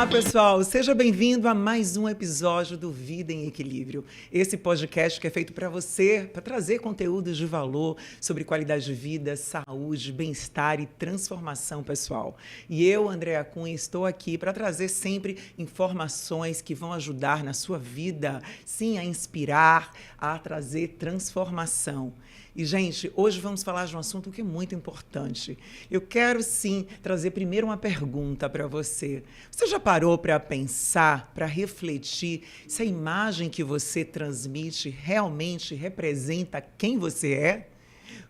pessoal, seja bem-vindo a mais um episódio do Vida em Equilíbrio. Esse podcast que é feito para você, para trazer conteúdos de valor sobre qualidade de vida, saúde, bem-estar e transformação pessoal. E eu, Andréa Cunha, estou aqui para trazer sempre informações que vão ajudar na sua vida, sim, a inspirar, a trazer transformação. E, gente, hoje vamos falar de um assunto que é muito importante. Eu quero, sim, trazer primeiro uma pergunta para você. Você já parou para pensar, para refletir se a imagem que você transmite realmente representa quem você é?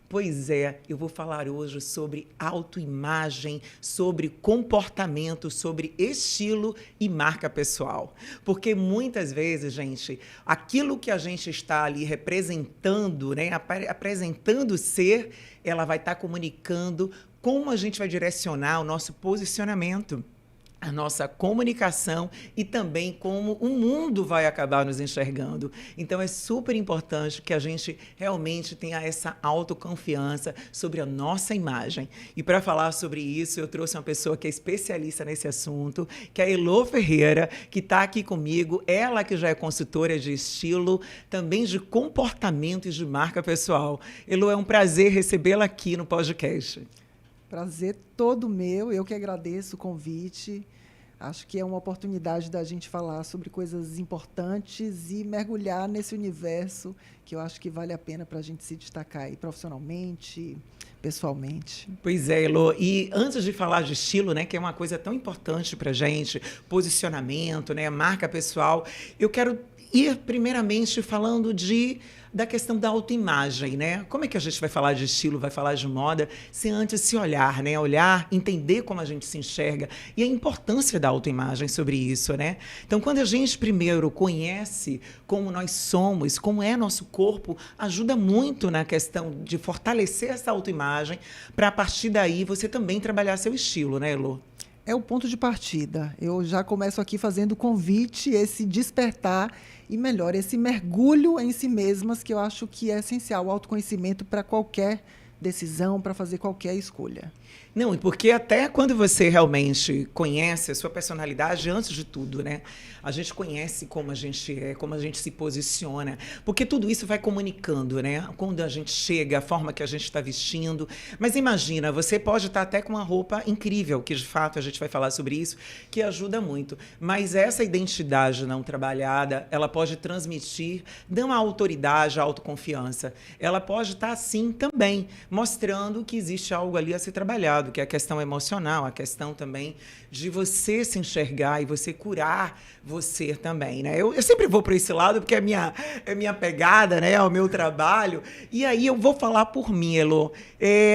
Pois é, eu vou falar hoje sobre autoimagem, sobre comportamento, sobre estilo e marca pessoal. Porque muitas vezes, gente, aquilo que a gente está ali representando, né, apresentando ser, ela vai estar comunicando como a gente vai direcionar o nosso posicionamento, a nossa comunicação e também como o mundo vai acabar nos enxergando. Então, é super importante que a gente realmente tenha essa autoconfiança sobre a nossa imagem. E para falar sobre isso, eu trouxe uma pessoa que é especialista nesse assunto, que é a Elô Ferreira, que está aqui comigo. Ela que já é consultora de estilo, também de comportamento e de marca pessoal. Elô, é um prazer recebê-la aqui no podcast. Prazer todo meu, eu que agradeço o convite. Acho que é uma oportunidade da gente falar sobre coisas importantes e mergulhar nesse universo que eu acho que vale a pena para a gente se destacar aí profissionalmente, pessoalmente. Pois é, Elô. E antes de falar de estilo, né, que é uma coisa tão importante para a gente, posicionamento, né, marca pessoal, eu quero ir primeiramente falando da questão da autoimagem, né? Como é que a gente vai falar de estilo, vai falar de moda, se antes se olhar, né? Olhar, entender como a gente se enxerga e a importância da autoimagem sobre isso, né? Então, quando a gente primeiro conhece como nós somos, como é nosso corpo, ajuda muito na questão de fortalecer essa autoimagem para, a partir daí, você também trabalhar seu estilo, né, Elô? É o ponto de partida. Eu já começo aqui fazendo o convite, esse despertar e, melhor, esse mergulho em si mesmas, que eu acho que é essencial, o autoconhecimento para qualquer decisão, para fazer qualquer escolha. Não, e porque até quando você realmente conhece a sua personalidade, antes de tudo, né? A gente conhece como a gente é, como a gente se posiciona, porque tudo isso vai comunicando, né? Quando a gente chega, a forma que a gente está vestindo. Mas imagina, você pode estar até com uma roupa incrível, que de fato a gente vai falar sobre isso, que ajuda muito. Mas essa identidade não trabalhada, ela pode transmitir não a autoridade, a autoconfiança. Ela pode estar, sim, também, mostrando que existe algo ali a ser trabalhado, que é a questão emocional, a questão também de você se enxergar e você curar você também, né? Eu sempre vou para esse lado porque é minha pegada, né? É o meu trabalho. E aí eu vou falar por mim, Elô.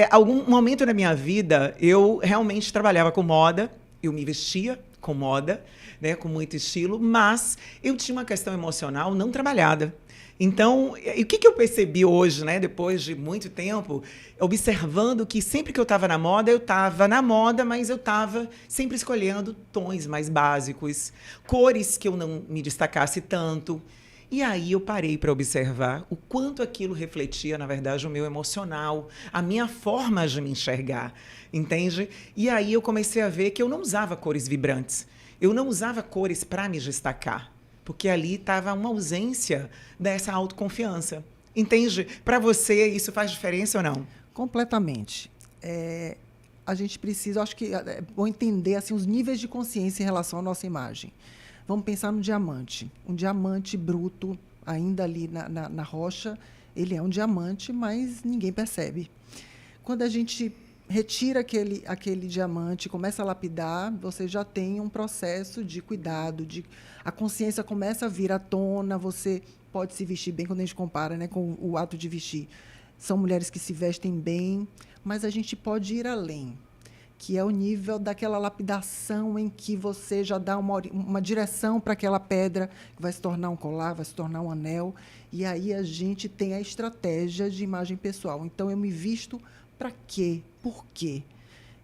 Algum momento na minha vida, eu realmente trabalhava com moda, eu me vestia com moda, né? Com muito estilo, mas eu tinha uma questão emocional não trabalhada. Então, o que eu percebi hoje, né, depois de muito tempo, observando que sempre que eu estava na moda, mas eu estava sempre escolhendo tons mais básicos, cores que eu não me destacasse tanto. E aí eu parei para observar o quanto aquilo refletia, na verdade, o meu emocional, a minha forma de me enxergar, entende? E aí eu comecei a ver que eu não usava cores vibrantes, eu não usava cores para me destacar. Porque ali estava uma ausência dessa autoconfiança. Entende? Para você, isso faz diferença ou não? Completamente. A gente precisa, acho que é bom entender assim, os níveis de consciência em relação à nossa imagem. Vamos pensar no diamante. Um diamante bruto, ainda ali na rocha, ele é um diamante, mas ninguém percebe. Quando a gente retira aquele diamante, começa a lapidar, você já tem um processo de cuidado, a consciência começa a vir à tona, você pode se vestir bem, quando a gente compara, né, com o ato de vestir. São mulheres que se vestem bem, mas a gente pode ir além, que é o nível daquela lapidação em que você já dá uma direção para aquela pedra, que vai se tornar um colar, vai se tornar um anel, e aí a gente tem a estratégia de imagem pessoal. Então, eu me visto para quê? Por quê?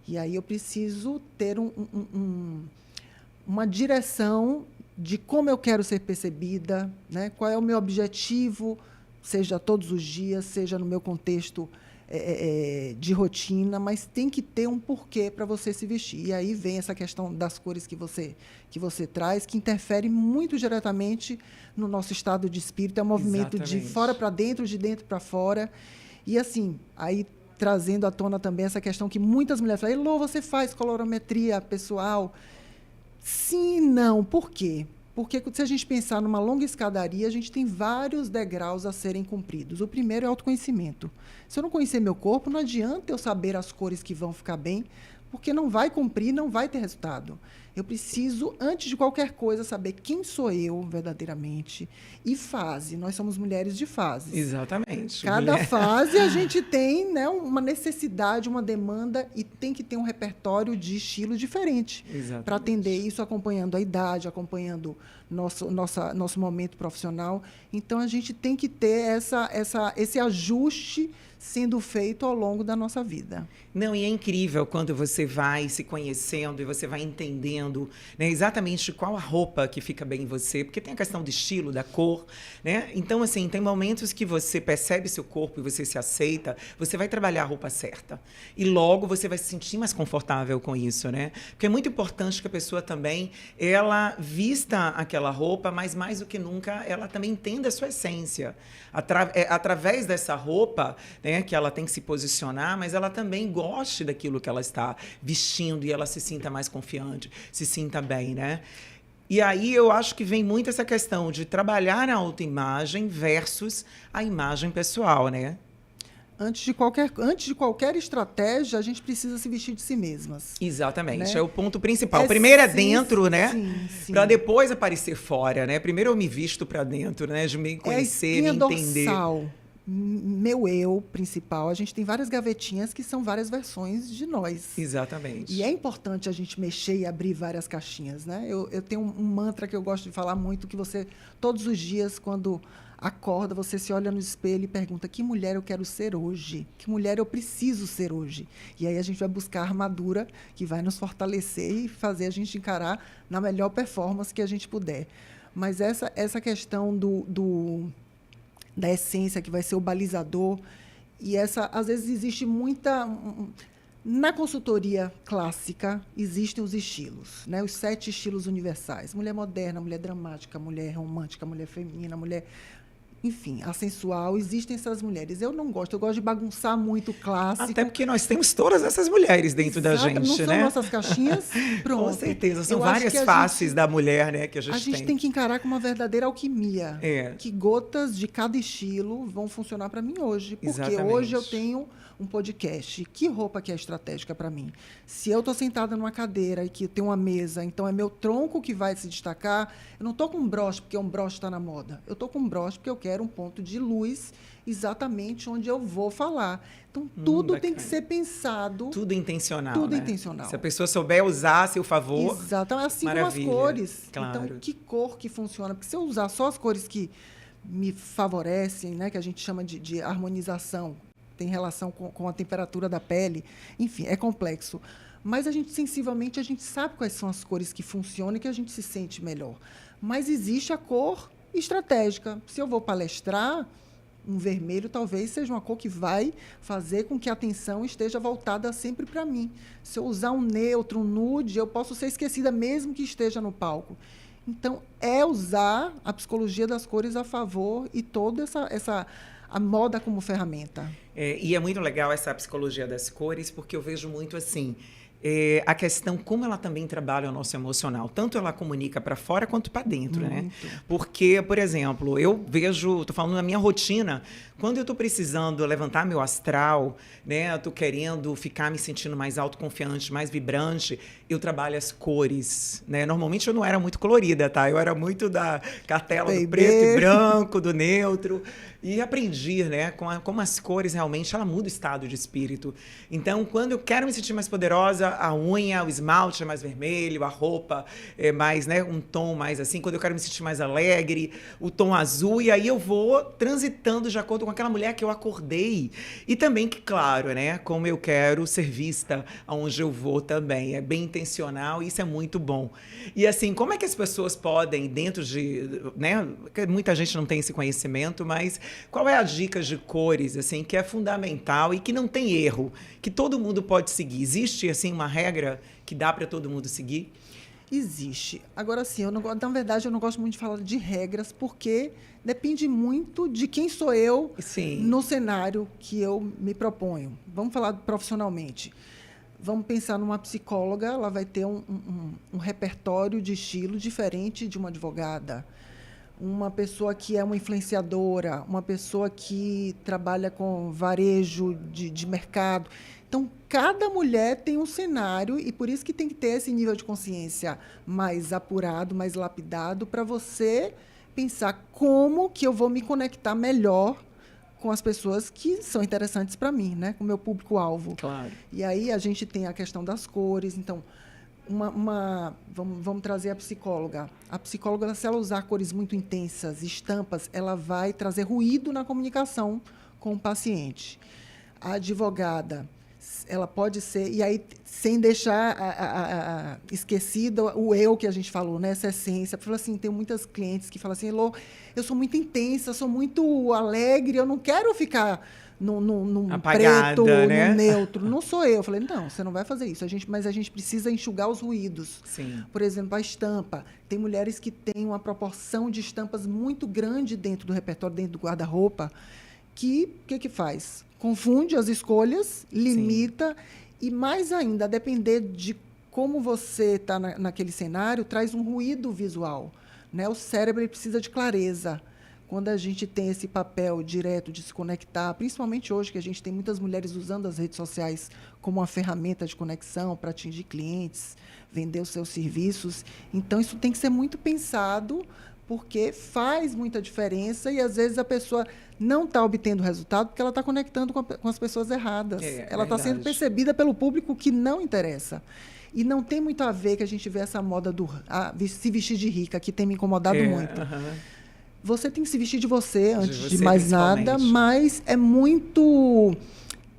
E aí eu preciso ter uma direção de como eu quero ser percebida, né? Qual é o meu objetivo, seja todos os dias, seja no meu contexto de rotina, mas tem que ter um porquê para você se vestir. E aí vem essa questão das cores que você traz, que interfere muito diretamente no nosso estado de espírito. É um movimento de fora para dentro, de dentro para fora. E assim, aí trazendo à tona também essa questão que muitas mulheres falam: Elô, você faz colorimetria pessoal? Sim e não. Por quê? Porque se a gente pensar numa longa escadaria, a gente tem vários degraus a serem cumpridos. O primeiro é autoconhecimento. Se eu não conhecer meu corpo, não adianta eu saber as cores que vão ficar bem, porque não vai cumprir, não vai ter resultado. Eu preciso, antes de qualquer coisa, saber quem sou eu verdadeiramente e fase. Nós somos mulheres de fases. Exatamente. Cada fase a gente tem, né, uma necessidade, uma demanda, e tem que ter um repertório de estilo diferente para atender isso, acompanhando a idade, acompanhando nosso momento profissional. Então, a gente tem que ter esse ajuste sendo feito ao longo da nossa vida. Não, e é incrível quando você vai se conhecendo e você vai entendendo, né, exatamente qual a roupa que fica bem em você, porque tem a questão do estilo, da cor, né? Então, assim, tem momentos que você percebe seu corpo e você se aceita, você vai trabalhar a roupa certa. E logo você vai se sentir mais confortável com isso, né? Porque é muito importante que a pessoa também, ela vista aquela roupa, mas mais do que nunca, ela também entenda a sua essência. Através dessa roupa, né, que ela tem que se posicionar, mas ela também goste daquilo que ela está vestindo e ela se sinta mais confiante, se sinta bem, né? E aí eu acho que vem muito essa questão de trabalhar a autoimagem versus a imagem pessoal, né? Antes de qualquer estratégia, a gente precisa se vestir de si mesmas. Exatamente, né? É o ponto principal. Primeiro é dentro, né? Para depois aparecer fora, né? Primeiro eu me visto para dentro, né? De me conhecer, me entender. Dorsal. Meu eu principal, a gente tem várias gavetinhas que são várias versões de nós. Exatamente. E é importante a gente mexer e abrir várias caixinhas, né? Eu tenho um mantra que eu gosto de falar muito, que você, todos os dias, quando acorda, você se olha no espelho e pergunta: que mulher eu quero ser hoje? Que mulher eu preciso ser hoje? E aí a gente vai buscar a armadura que vai nos fortalecer e fazer a gente encarar na melhor performance que a gente puder. Mas essa questão da essência, que vai ser o balizador, e às vezes existe muita... Na consultoria clássica, existem os estilos, né? Os 7 estilos universais: mulher moderna, mulher dramática, mulher romântica, mulher feminina, mulher... Enfim, a sensual, existem essas mulheres. Eu não gosto, eu gosto de bagunçar muito o clássico. Até porque nós temos todas essas mulheres dentro da gente, não né? São nossas caixinhas? Pronto. Com certeza, são várias faces da mulher, né, que a gente tem que encarar como uma verdadeira alquimia. É. Que gotas de cada estilo vão funcionar para mim hoje. Porque Exatamente. Hoje eu tenho um podcast. Que roupa que é estratégica para mim? Se eu estou sentada numa cadeira e que eu tenho uma mesa, então é meu tronco que vai se destacar. Eu não estou com um broche porque um broche está na moda. Eu estou com um broche porque eu quero um ponto de luz exatamente onde eu vou falar. Então, tudo tem que ser pensado. Tudo intencional, Tudo né? intencional. Se a pessoa souber usar a seu favor, exato, assim maravilha. Como as cores. Claro. Então, que cor que funciona? Porque se eu usar só as cores que me favorecem, né, que a gente chama de harmonização, tem relação com a temperatura da pele, enfim, é complexo. Mas sensivelmente, a gente sabe quais são as cores que funcionam e que a gente se sente melhor. Mas existe a cor estratégica. Se eu vou palestrar, um vermelho talvez seja uma cor que vai fazer com que a atenção esteja voltada sempre para mim. Se eu usar um neutro, um nude, eu posso ser esquecida mesmo que esteja no palco. Então, é usar a psicologia das cores a favor e toda a moda como ferramenta. E é muito legal essa psicologia das cores, porque eu vejo muito assim, a questão como ela também trabalha o nosso emocional. Tanto ela comunica para fora quanto para dentro, né? Porque, por exemplo, eu vejo, estou falando na minha rotina, quando eu estou precisando levantar meu astral, né? Eu estou querendo ficar me sentindo mais autoconfiante, mais vibrante, eu trabalho as cores, né? Normalmente eu não era muito colorida, tá? Eu era muito da cartela do preto e branco, do neutro. E aprendi, né, como as cores realmente, ela muda o estado de espírito. Então, quando eu quero me sentir mais poderosa, a unha, o esmalte é mais vermelho, a roupa é mais, né, um tom mais assim. Quando eu quero me sentir mais alegre, o tom azul. E aí eu vou transitando de acordo com aquela mulher que eu acordei. E também, que claro, né, como eu quero ser vista aonde eu vou também. É bem intencional e isso é muito bom. E assim, como é que as pessoas podem, dentro de, né, muita gente não tem esse conhecimento, mas qual é a dica de cores, assim, que é fundamental e que não tem erro, que todo mundo pode seguir? Existe, assim, uma regra que dá para todo mundo seguir? Existe. Agora, sim, na verdade, eu não gosto muito de falar de regras, porque depende muito de quem sou eu Sim. no cenário que eu me proponho. Vamos falar profissionalmente. Vamos pensar numa psicóloga, ela vai ter um repertório de estilo diferente de uma advogada. Uma pessoa que é uma influenciadora, uma pessoa que trabalha com varejo de mercado. Então, cada mulher tem um cenário e por isso que tem que ter esse nível de consciência mais apurado, mais lapidado, para você pensar como que eu vou me conectar melhor com as pessoas que são interessantes para mim, né? Com o meu público-alvo. Claro. E aí a gente tem a questão das cores. Então, vamos trazer a psicóloga. A psicóloga, se ela usar cores muito intensas, estampas, ela vai trazer ruído na comunicação com o paciente. A advogada, ela pode ser, e aí sem deixar esquecido o eu que a gente falou, né? Essa essência. Fala assim, tem muitas clientes que falam assim, Elô, eu sou muito intensa, sou muito alegre, eu não quero ficar num apagada, preto, né? no neutro. Não sou eu. Eu falei, não, você não vai fazer isso. Mas a gente precisa enxugar os ruídos. Sim. Por exemplo, a estampa. Tem mulheres que têm uma proporção de estampas muito grande dentro do repertório, dentro do guarda-roupa, que o que faz? Confunde as escolhas, limita. Sim. E, mais ainda, a depender de como você está naquele cenário, traz um ruído visual, né? O cérebro ele precisa de clareza. Quando a gente tem esse papel direto de se conectar, principalmente hoje, que a gente tem muitas mulheres usando as redes sociais como uma ferramenta de conexão para atingir clientes, vender os seus serviços. Então, isso tem que ser muito pensado, porque faz muita diferença e, às vezes, a pessoa não está obtendo resultado porque ela está conectando com as pessoas erradas. Ela está sendo percebida pelo público que não interessa. E não tem muito a ver que a gente vê essa moda do se vestir de rica, que tem me incomodado muito. Você tem que se vestir de você, antes de mais nada, mas é muito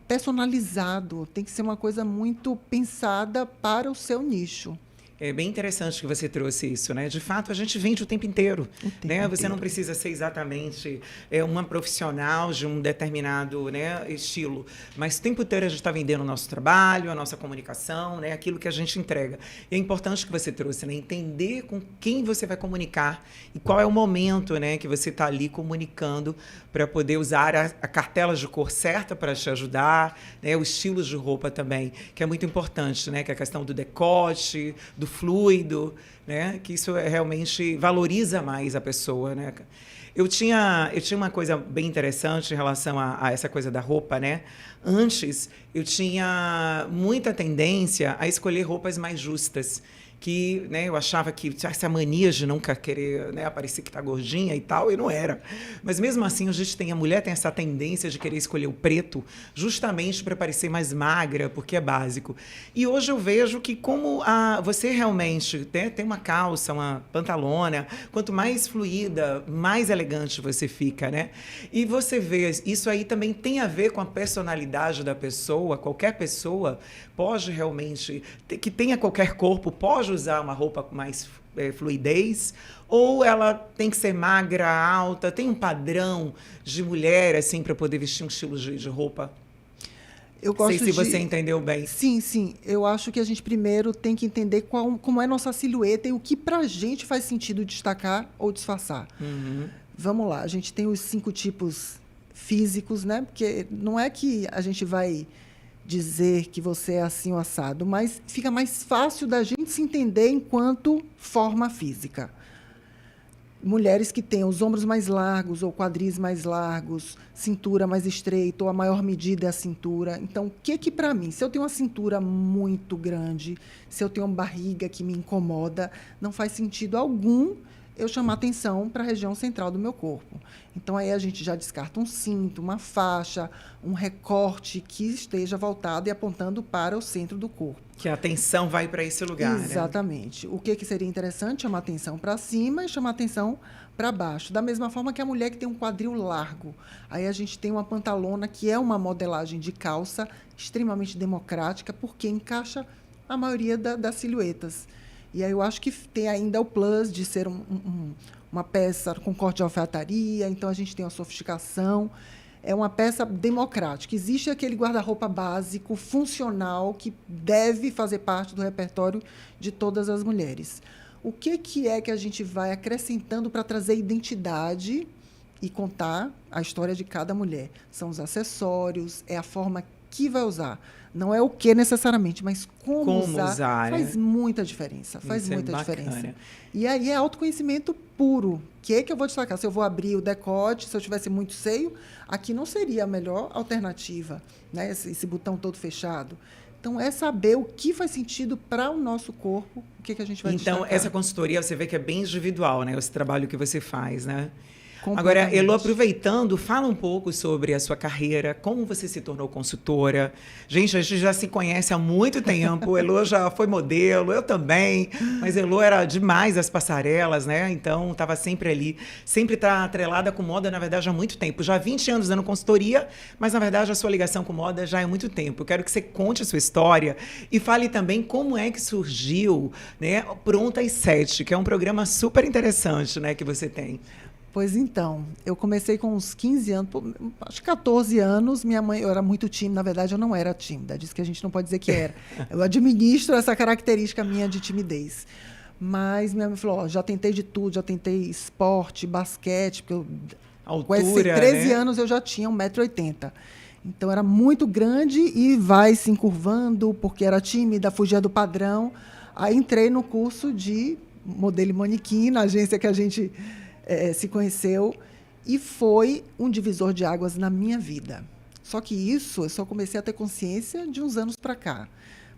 personalizado. Tem que ser uma coisa muito pensada para o seu nicho. É bem interessante que você trouxe isso, né? De fato, a gente vende o tempo inteiro, né? Você não precisa ser exatamente uma profissional de um determinado, né, estilo, mas o tempo inteiro a gente está vendendo o nosso trabalho, a nossa comunicação, né? Aquilo que a gente entrega. E é importante que você trouxe, né? Entender com quem você vai comunicar e qual é o momento, né, que você está ali comunicando para poder usar a cartela de cor certa para te ajudar, né? O estilo de roupa também, que é muito importante, né? Que é a questão do decote, do fluido, né? Que isso realmente valoriza mais a pessoa, né? Eu tinha uma coisa bem interessante em relação a essa coisa da roupa, né? Antes, eu tinha muita tendência a escolher roupas mais justas, que, né, eu achava que essa mania de nunca querer, né, aparecer que está gordinha e tal, e não era. Mas mesmo assim, a mulher tem essa tendência de querer escolher o preto justamente para parecer mais magra, porque é básico. E hoje eu vejo que como você realmente, né, tem uma calça, uma pantalona, quanto mais fluida, mais elegante você fica, né? E você vê, isso aí também tem a ver com a personalidade da pessoa. Qualquer pessoa pode realmente, que tenha qualquer corpo, pode usar uma roupa com mais fluidez, ou ela tem que ser magra, alta, tem um padrão de mulher assim para poder vestir um estilo de roupa? Eu gosto sei se você entendeu bem. Sim. Eu acho que a gente primeiro tem que entender como é nossa silhueta e o que pra gente faz sentido destacar ou disfarçar. Vamos lá, a gente tem os 5 tipos físicos, né? Porque não é que a gente vai dizer que você é assim ou assado, mas fica mais fácil da gente se entender enquanto forma física. Mulheres que têm os ombros mais largos ou quadris mais largos, cintura mais estreita, ou a maior medida é a cintura. Então, o que para mim, se eu tenho uma cintura muito grande, se eu tenho uma barriga que me incomoda, não faz sentido algum eu chamar atenção para a região central do meu corpo. Então, aí a gente já descarta um cinto, uma faixa, um recorte que esteja voltado e apontando para o centro do corpo. Que a atenção vai para esse lugar, Exatamente. né? O que seria interessante? Chamar atenção para cima e chamar atenção para baixo. Da mesma forma que a mulher que tem um quadril largo. Aí a gente tem uma pantalona que é uma modelagem de calça extremamente democrática, porque encaixa a maioria das silhuetas. E aí eu acho que tem ainda o plus de ser uma peça com corte de alfaiataria, então a gente tem uma sofisticação. É uma peça democrática. Existe aquele guarda-roupa básico, funcional, que deve fazer parte do repertório de todas as mulheres. O que é que a gente vai acrescentando para trazer identidade e contar a história de cada mulher? São os acessórios, é a forma que vai usar. Não é o que necessariamente, mas como usar faz muita diferença. Faz muita diferença. E aí é autoconhecimento puro. O que eu vou destacar? Se eu vou abrir o decote, se eu tivesse muito seio, aqui não seria a melhor alternativa, né? Esse botão todo fechado. Então, é saber o que faz sentido para o nosso corpo, o que a gente vai destacar. Então, essa consultoria, você vê que é bem individual, né? Esse trabalho que você faz, né? Agora, Elo, aproveitando, fala um pouco sobre a sua carreira, como você se tornou consultora. Gente, a gente já se conhece há muito tempo, Elo já foi modelo, eu também, mas Elo era demais as passarelas, né? Então, estava sempre ali, sempre está atrelada com moda, na verdade, há muito tempo. Já há 20 anos dando consultoria, mas, na verdade, a sua ligação com moda já há muito tempo. Eu quero que você conte a sua história e fale também como é que surgiu, né, Pronta às 7, que é um programa super interessante, né, que você tem. Pois então, eu comecei com uns 15 anos, acho que 14 anos, minha mãe, eu era muito tímida, na verdade eu não era tímida, diz que a gente não pode dizer que era. Eu administro essa característica minha de timidez. Mas minha mãe falou, já tentei de tudo, já tentei esporte, basquete, porque com esses 13 né? anos eu já tinha 1,80 m. Então era muito grande e vai se encurvando, porque era tímida, fugia do padrão. Aí entrei no curso de modelo e manequim, na agência que a gente se conheceu, e foi um divisor de águas na minha vida. Só que isso eu só comecei a ter consciência de uns anos para cá.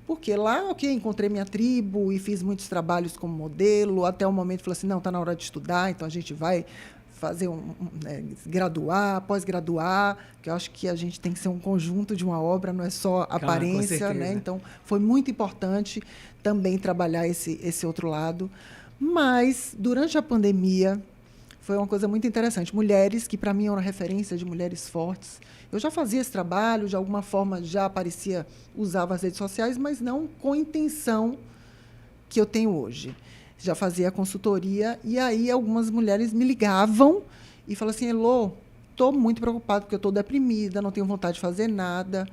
Porque lá, encontrei minha tribo e fiz muitos trabalhos como modelo, até o momento falei assim, não, está na hora de estudar, então a gente vai fazer graduar, pós-graduar, que eu acho que a gente tem que ser um conjunto de uma obra, não é só aparência, né? Então, foi muito importante também trabalhar esse outro lado. Mas, durante a pandemia, foi uma coisa muito interessante. Mulheres, que para mim é uma referência de mulheres fortes. Eu já fazia esse trabalho, de alguma forma já aparecia, usava as redes sociais, mas não com a intenção que eu tenho hoje. Já fazia consultoria, e aí algumas mulheres me ligavam e falavam assim, Elo, estou muito preocupada porque eu estou deprimida, não tenho vontade de fazer nada.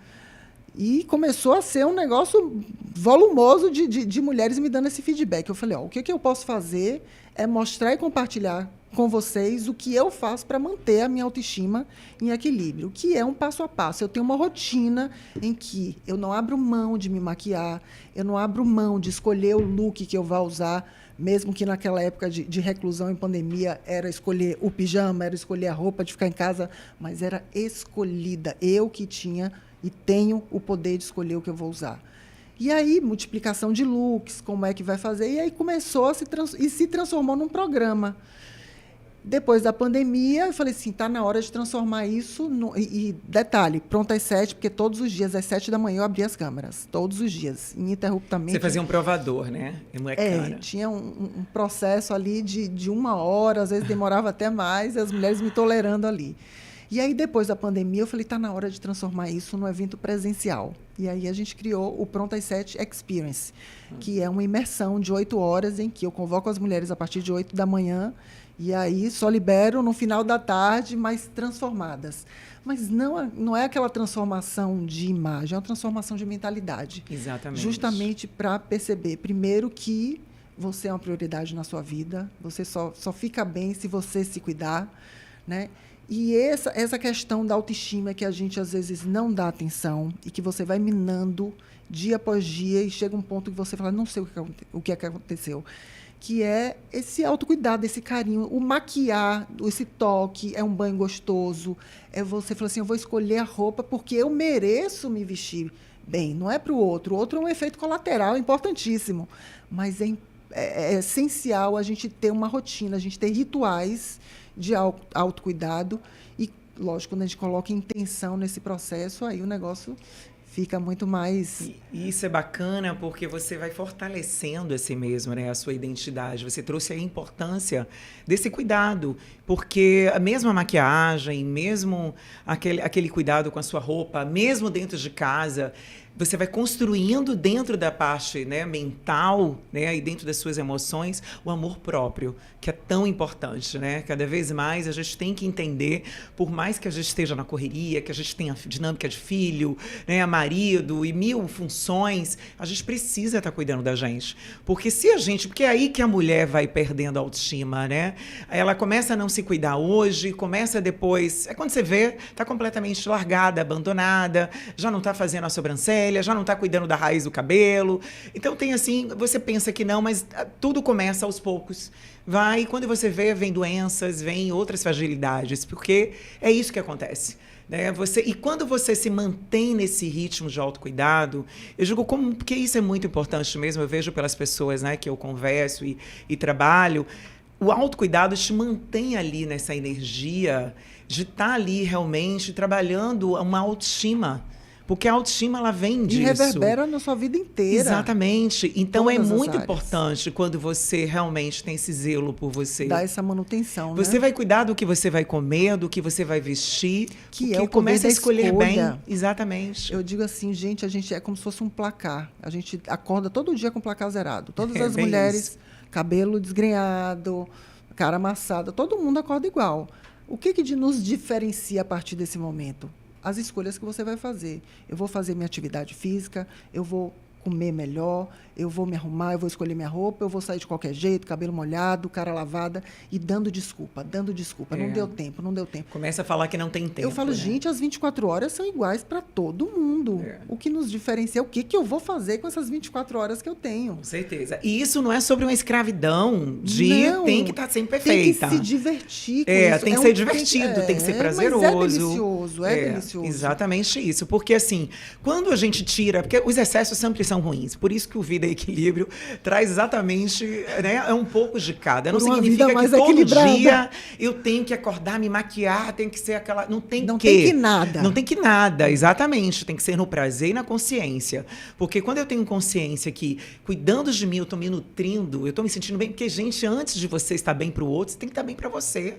E começou a ser um negócio volumoso de mulheres me dando esse feedback. Eu falei, o que eu posso fazer é mostrar e compartilhar com vocês o que eu faço para manter a minha autoestima em equilíbrio, o que é um passo a passo. Eu tenho uma rotina em que eu não abro mão de me maquiar, eu não abro mão de escolher o look que eu vou usar, mesmo que naquela época de reclusão e pandemia era escolher o pijama, era escolher a roupa de ficar em casa, mas era escolhida. Eu que tinha e tenho o poder de escolher o que eu vou usar. E aí, multiplicação de looks, como é que vai fazer? E aí começou se transformou num programa. Depois da pandemia, eu falei assim, está na hora de transformar isso. E detalhe, Pronta às 7, porque todos os dias, às 7 da manhã, eu abria as câmeras. Todos os dias, ininterruptamente. Você fazia um provador, né? Tinha um processo ali de 1 hora, às vezes demorava até mais, e as mulheres me tolerando ali. E aí, depois da pandemia, eu falei, está na hora de transformar isso num evento presencial. E aí a gente criou o Pronta às 7 Experience, que é uma imersão de 8 horas, em que eu convoco as mulheres a partir de 8 da manhã, e aí só libero no final da tarde, mas transformadas. Mas não é aquela transformação de imagem, é uma transformação de mentalidade. Exatamente. Justamente para perceber, primeiro, que você é uma prioridade na sua vida, você só fica bem se você se cuidar, né? E essa questão da autoestima que a gente, às vezes, não dá atenção e que você vai minando dia após dia e chega um ponto que você fala, não sei o que aconteceu. Que é esse autocuidado, esse carinho, o maquiar, esse toque, é um banho gostoso, é você falar assim, eu vou escolher a roupa porque eu mereço me vestir bem, não é para o outro é um efeito colateral importantíssimo, mas é é essencial a gente ter uma rotina, a gente ter rituais de autocuidado e, lógico, quando a gente coloca intenção nesse processo, aí o negócio fica muito mais... E isso é bacana porque você vai fortalecendo a si mesmo, né? A sua identidade. Você trouxe a importância desse cuidado, porque a mesma maquiagem, mesmo aquele cuidado com a sua roupa, mesmo dentro de casa, você vai construindo dentro da parte, né, mental, né, e dentro das suas emoções, o amor próprio, que é tão importante, né? Cada vez mais a gente tem que entender, por mais que a gente esteja na correria, que a gente tenha dinâmica de filho, né, marido e 1000 funções, a gente precisa estar cuidando da gente. Porque é aí que a mulher vai perdendo a autoestima, né? Ela começa a não se cuidar hoje, começa depois, quando você vê, está completamente largada, abandonada, já não está fazendo a sobrancelha, já não está cuidando da raiz do cabelo. Então tem assim, você pensa que não, mas tudo começa aos poucos. Vai, quando você vê, vem doenças, vem outras fragilidades, porque é isso que acontece. Né? E quando você se mantém nesse ritmo de autocuidado, eu digo porque isso é muito importante mesmo, eu vejo pelas pessoas, né, que eu converso e trabalho, o autocuidado te mantém ali nessa energia de estar ali realmente trabalhando uma autoestima. Porque a autoestima, ela vem disso. E reverbera na sua vida inteira. Exatamente. Então, é muito importante quando você realmente tem esse zelo por você. Dá essa manutenção, né? Você vai cuidar do que você vai comer, do que você vai vestir. Que é o começa a escolher escolha. Bem. Exatamente. Eu digo assim, gente, a gente é como se fosse um placar. A gente acorda todo dia com o placar zerado. Todas as mulheres, isso. Cabelo desgrenhado, cara amassada, todo mundo acorda igual. O que nos diferencia a partir desse momento? As escolhas que você vai fazer. Eu vou fazer minha atividade física, eu vou comer melhor, eu vou me arrumar, eu vou escolher minha roupa, eu vou sair de qualquer jeito, cabelo molhado, cara lavada, e dando desculpa. Não deu tempo. Começa a falar que não tem tempo. Eu falo, gente, as 24 horas são iguais para todo mundo. O que nos diferencia é o que eu vou fazer com essas 24 horas que eu tenho. Com certeza. E isso não é sobre uma escravidão tem que estar sempre perfeita. Tem que se divertir com isso. Tem que ser divertido, tem que ser prazeroso. Mas é delicioso. Exatamente isso. Porque, assim, quando a gente tira... Porque os excessos sempre são ruins. Por isso que o Vida e Equilíbrio traz exatamente, né, é um pouco de cada. Não significa que todo dia eu tenho que acordar, me maquiar, tem que ser aquela... Não tem que nada. Não tem que nada, exatamente. Tem que ser no prazer e na consciência. Porque quando eu tenho consciência que, cuidando de mim, eu estou me nutrindo, eu estou me sentindo bem, porque, gente, antes de você estar bem para o outro, você tem que estar bem para você.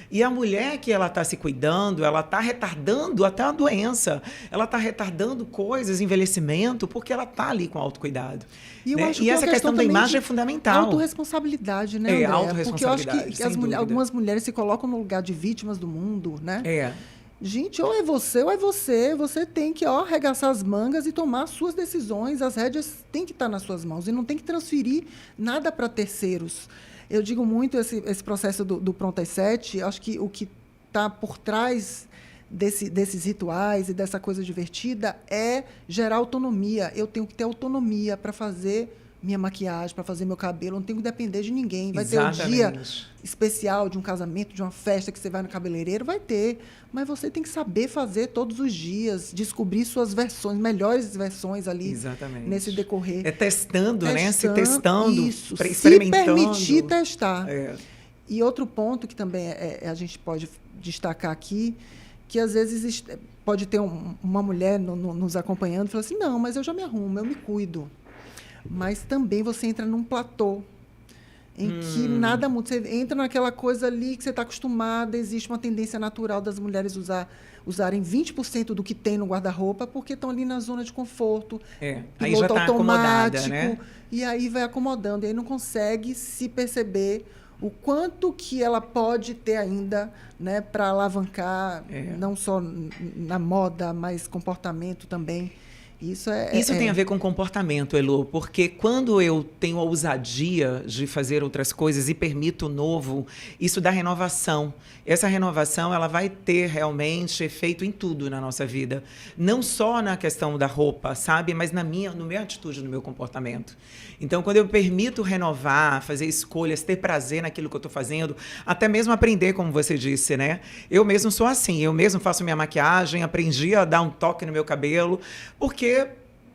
E a mulher que ela está se cuidando, ela está retardando até a doença, ela está retardando coisas, envelhecimento, porque ela está ali com autocuidado. E essa questão da imagem é fundamental. Autorresponsabilidade, né, André? Autorresponsabilidade. Porque eu acho que algumas mulheres se colocam no lugar de vítimas do mundo, né? Gente, ou é você ou é você. Você tem que arregaçar as mangas e tomar as suas decisões. As rédeas têm que estar nas suas mãos e não tem que transferir nada para terceiros. Eu digo muito esse processo do Pronto às 7, acho que o que está por trás desses rituais e dessa coisa divertida é gerar autonomia. Eu tenho que ter autonomia para fazer minha maquiagem, para fazer meu cabelo, não tenho que depender de ninguém. Vai ter um dia especial de um casamento, de uma festa que você vai no cabeleireiro, vai ter. Mas você tem que saber fazer todos os dias, descobrir suas versões, melhores versões ali nesse decorrer. É testando, né? Se testando, isso, experimentando. Se permitir testar. E outro ponto que também a gente pode destacar aqui, que às vezes pode ter uma mulher nos acompanhando e fala assim, não, mas eu já me arrumo, eu me cuido. Mas também você entra num platô em que nada muda. Você entra naquela coisa ali que você está acostumada, existe uma tendência natural das mulheres usarem 20% do que tem no guarda-roupa porque estão ali na zona de conforto. Aí já está acomodada, né? E aí vai acomodando. E aí não consegue se perceber o quanto que ela pode ter ainda, né, para alavancar, não só na moda, mas comportamento também. Isso tem a ver com comportamento, Elo, porque quando eu tenho a ousadia de fazer outras coisas e permito o novo, isso dá renovação. Essa renovação ela vai ter realmente efeito em tudo na nossa vida. Não só na questão da roupa, sabe? Mas no meu atitude, no meu comportamento. Então, quando eu permito renovar, fazer escolhas, ter prazer naquilo que eu estou fazendo, até mesmo aprender, como você disse, né? Eu mesmo sou assim, eu mesmo faço minha maquiagem, aprendi a dar um toque no meu cabelo, porque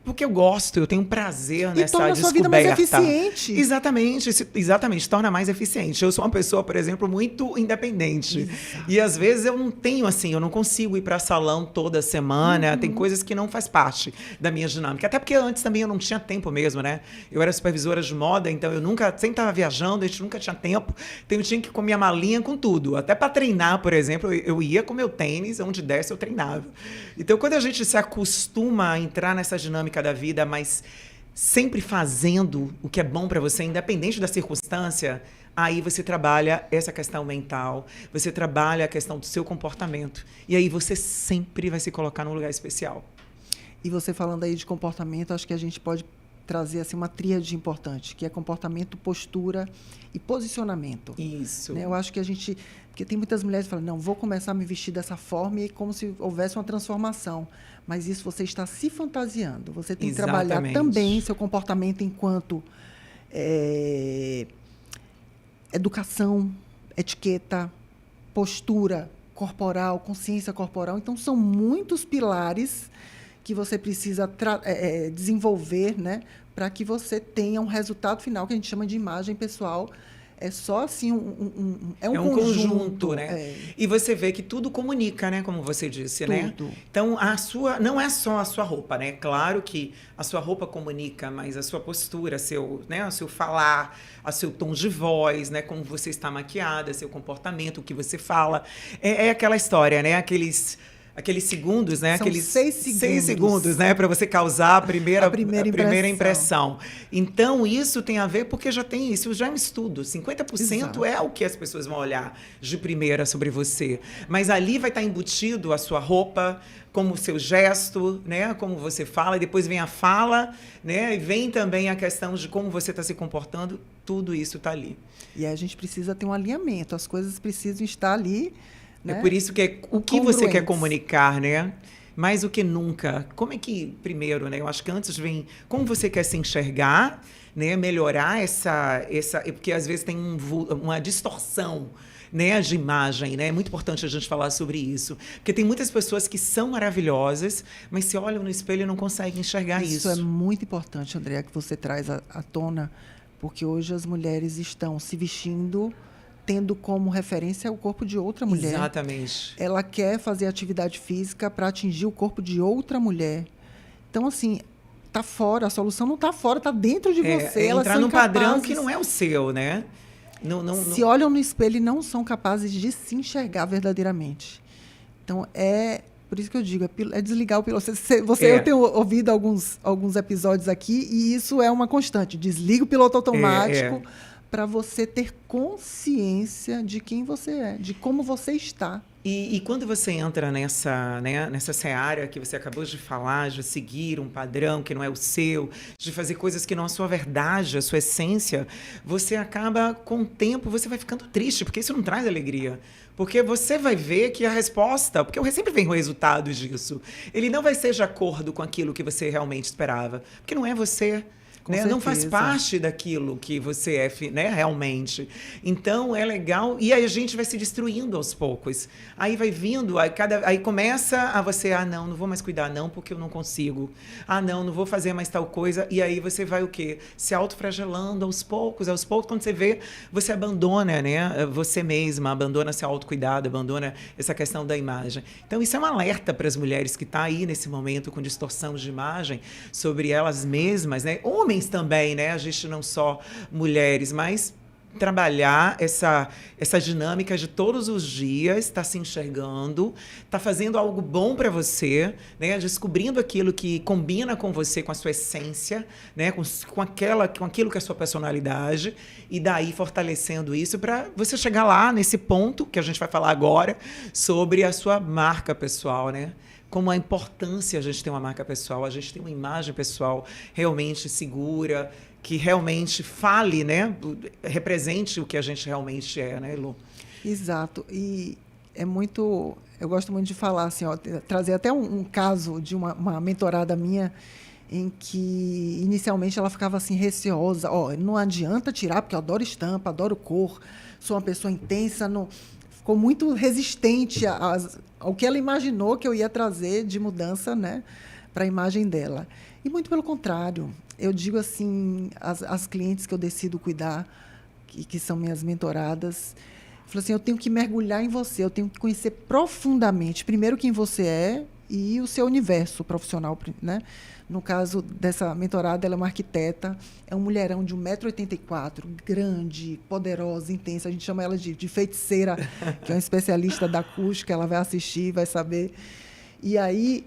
porque eu gosto, eu tenho prazer E nessa torna a sua vida descoberta. mais eficiente. Exatamente, exatamente, torna mais eficiente. Eu sou uma pessoa, por exemplo, muito independente. Exato. E às vezes eu não tenho assim, eu não consigo ir para salão toda semana, tem coisas que não faz parte da minha dinâmica. Até porque antes também eu não tinha tempo mesmo, né? Eu era supervisora de moda, então eu sempre estava viajando, a gente nunca tinha tempo. Então eu tinha que comer a malinha com tudo. Até para treinar, por exemplo, eu ia com meu tênis, onde desse eu treinava. Então quando a gente se acostuma a entrar nessa dinâmica da vida, mas sempre fazendo o que é bom para você, independente da circunstância, aí você trabalha essa questão mental, você trabalha a questão do seu comportamento. E aí você sempre vai se colocar num lugar especial. E você falando aí de comportamento, acho que a gente pode trazer assim, uma tríade importante, que é comportamento, postura e posicionamento. Isso. Né? Eu acho que a gente... Porque tem muitas mulheres que falam, não, vou começar a me vestir dessa forma e como se houvesse uma transformação. Mas isso você está se fantasiando. Você tem que trabalhar também seu comportamento enquanto educação, etiqueta, postura corporal, consciência corporal. Então, são muitos pilares que você precisa desenvolver, né, para que você tenha um resultado final que a gente chama de imagem pessoal. É só assim um conjunto, né? E você vê que tudo comunica, né? Como você disse, tudo. Né? Então não é só a sua roupa, né? Claro que a sua roupa comunica, mas a sua postura, o seu falar, o seu tom de voz, né? Como você está maquiada, seu comportamento, o que você fala, é aquela história, né? Aqueles segundos, né? São Aqueles 6 segundos, né? Para você causar a primeira impressão. Então, isso tem a ver porque isso já é um estudo. 50% Exato. é o que as pessoas vão olhar de primeira sobre você. Mas ali vai estar embutido a sua roupa, como o seu gesto, né? Como você fala. E depois vem a fala, né? E vem também a questão de como você está se comportando. Tudo isso está ali. E aí a gente precisa ter um alinhamento. As coisas precisam estar ali. Né? É por isso que o que você quer comunicar, né? Mais do que nunca. Como é que, primeiro, né? Eu acho que antes vem como você quer se enxergar, né? Melhorar essa porque às vezes tem uma distorção, né, de imagem, né? É muito importante a gente falar sobre isso. Porque tem muitas pessoas que são maravilhosas, mas se olham no espelho e não conseguem enxergar isso. Isso é muito importante, Andréa, que você traz à tona, porque hoje as mulheres estão se vestindo tendo como referência o corpo de outra mulher. Exatamente. Ela quer fazer atividade física para atingir o corpo de outra mulher. Então, assim, tá fora, a solução não tá fora, tá dentro de você. Elas entrar num padrão que não é o seu, né? Se olham no espelho e não são capazes de se enxergar verdadeiramente. Então, por isso que eu digo, é desligar o piloto. Eu tenho ouvido alguns episódios aqui e isso é uma constante. Desliga o piloto automático para você ter consciência de quem você é, de como você está. E quando você entra nessa seara que você acabou de falar, de seguir um padrão que não é o seu, de fazer coisas que não é a sua verdade, a sua essência, você acaba, com o tempo, você vai ficando triste, porque isso não traz alegria. Porque você vai ver que a resposta, porque sempre vem o resultado disso, ele não vai ser de acordo com aquilo que você realmente esperava, porque não é você. Né? Não faz parte daquilo que você é, né, realmente. Então, é legal. E aí a gente vai se destruindo aos poucos. Aí vai vindo, aí começa a você, não vou mais cuidar não, porque eu não consigo. Não vou fazer mais tal coisa. E aí você vai o quê? Se autoflagelando aos poucos. Aos poucos, quando você vê, você abandona, né, você mesma, abandona seu autocuidado, abandona essa questão da imagem. Então, isso é um alerta para as mulheres que estão aí nesse momento com distorção de imagem sobre elas mesmas, né? Homens também, né? A gente não só mulheres, mas trabalhar essa dinâmica de todos os dias, tá se enxergando, tá fazendo algo bom para você, né? Descobrindo aquilo que combina com você, com a sua essência, né? Com aquilo que é a sua personalidade, e daí fortalecendo isso para você chegar lá nesse ponto que a gente vai falar agora sobre a sua marca pessoal, né? Como a importância a gente ter uma marca pessoal, a gente ter uma imagem pessoal realmente segura, que realmente fale, né? Represente o que a gente realmente é, né, Lu? Exato. E é muito... Eu gosto muito de falar, assim, trazer até um caso de uma mentorada minha, em que inicialmente ela ficava assim receosa. Não adianta tirar, porque eu adoro estampa, adoro cor, sou uma pessoa intensa, não... Ficou muito resistente ao que ela imaginou que eu ia trazer de mudança, né, para a imagem dela. E muito pelo contrário, eu digo assim, as clientes que eu decido cuidar, que são minhas mentoradas, eu falo assim, eu tenho que mergulhar em você, eu tenho que conhecer profundamente, primeiro quem você é e o seu universo profissional, né? No caso dessa mentorada, ela é uma arquiteta, é um mulherão de 1,84 m, grande, poderosa, intensa. A gente chama ela de feiticeira, que é uma especialista da acústica, ela vai assistir, vai saber. E aí,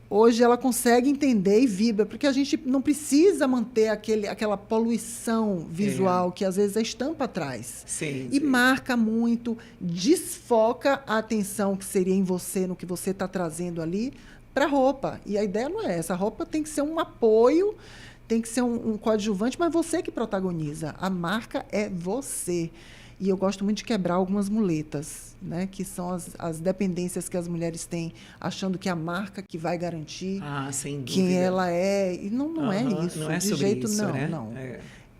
hoje ela consegue entender e vibra, porque a gente não precisa manter aquela poluição visual que às vezes a estampa traz. Sim, e sim. marca muito, desfoca a atenção que seria em você, no que você está trazendo ali, para a roupa. E a ideia não é essa. A roupa tem que ser um apoio, tem que ser um coadjuvante, mas você que protagoniza. A marca é você. E eu gosto muito de quebrar algumas muletas, né? Que são as dependências que as mulheres têm, achando que é a marca que vai garantir sem dúvida. quem ela é. E não é isso. Não é de sobre jeito isso, não, né? não.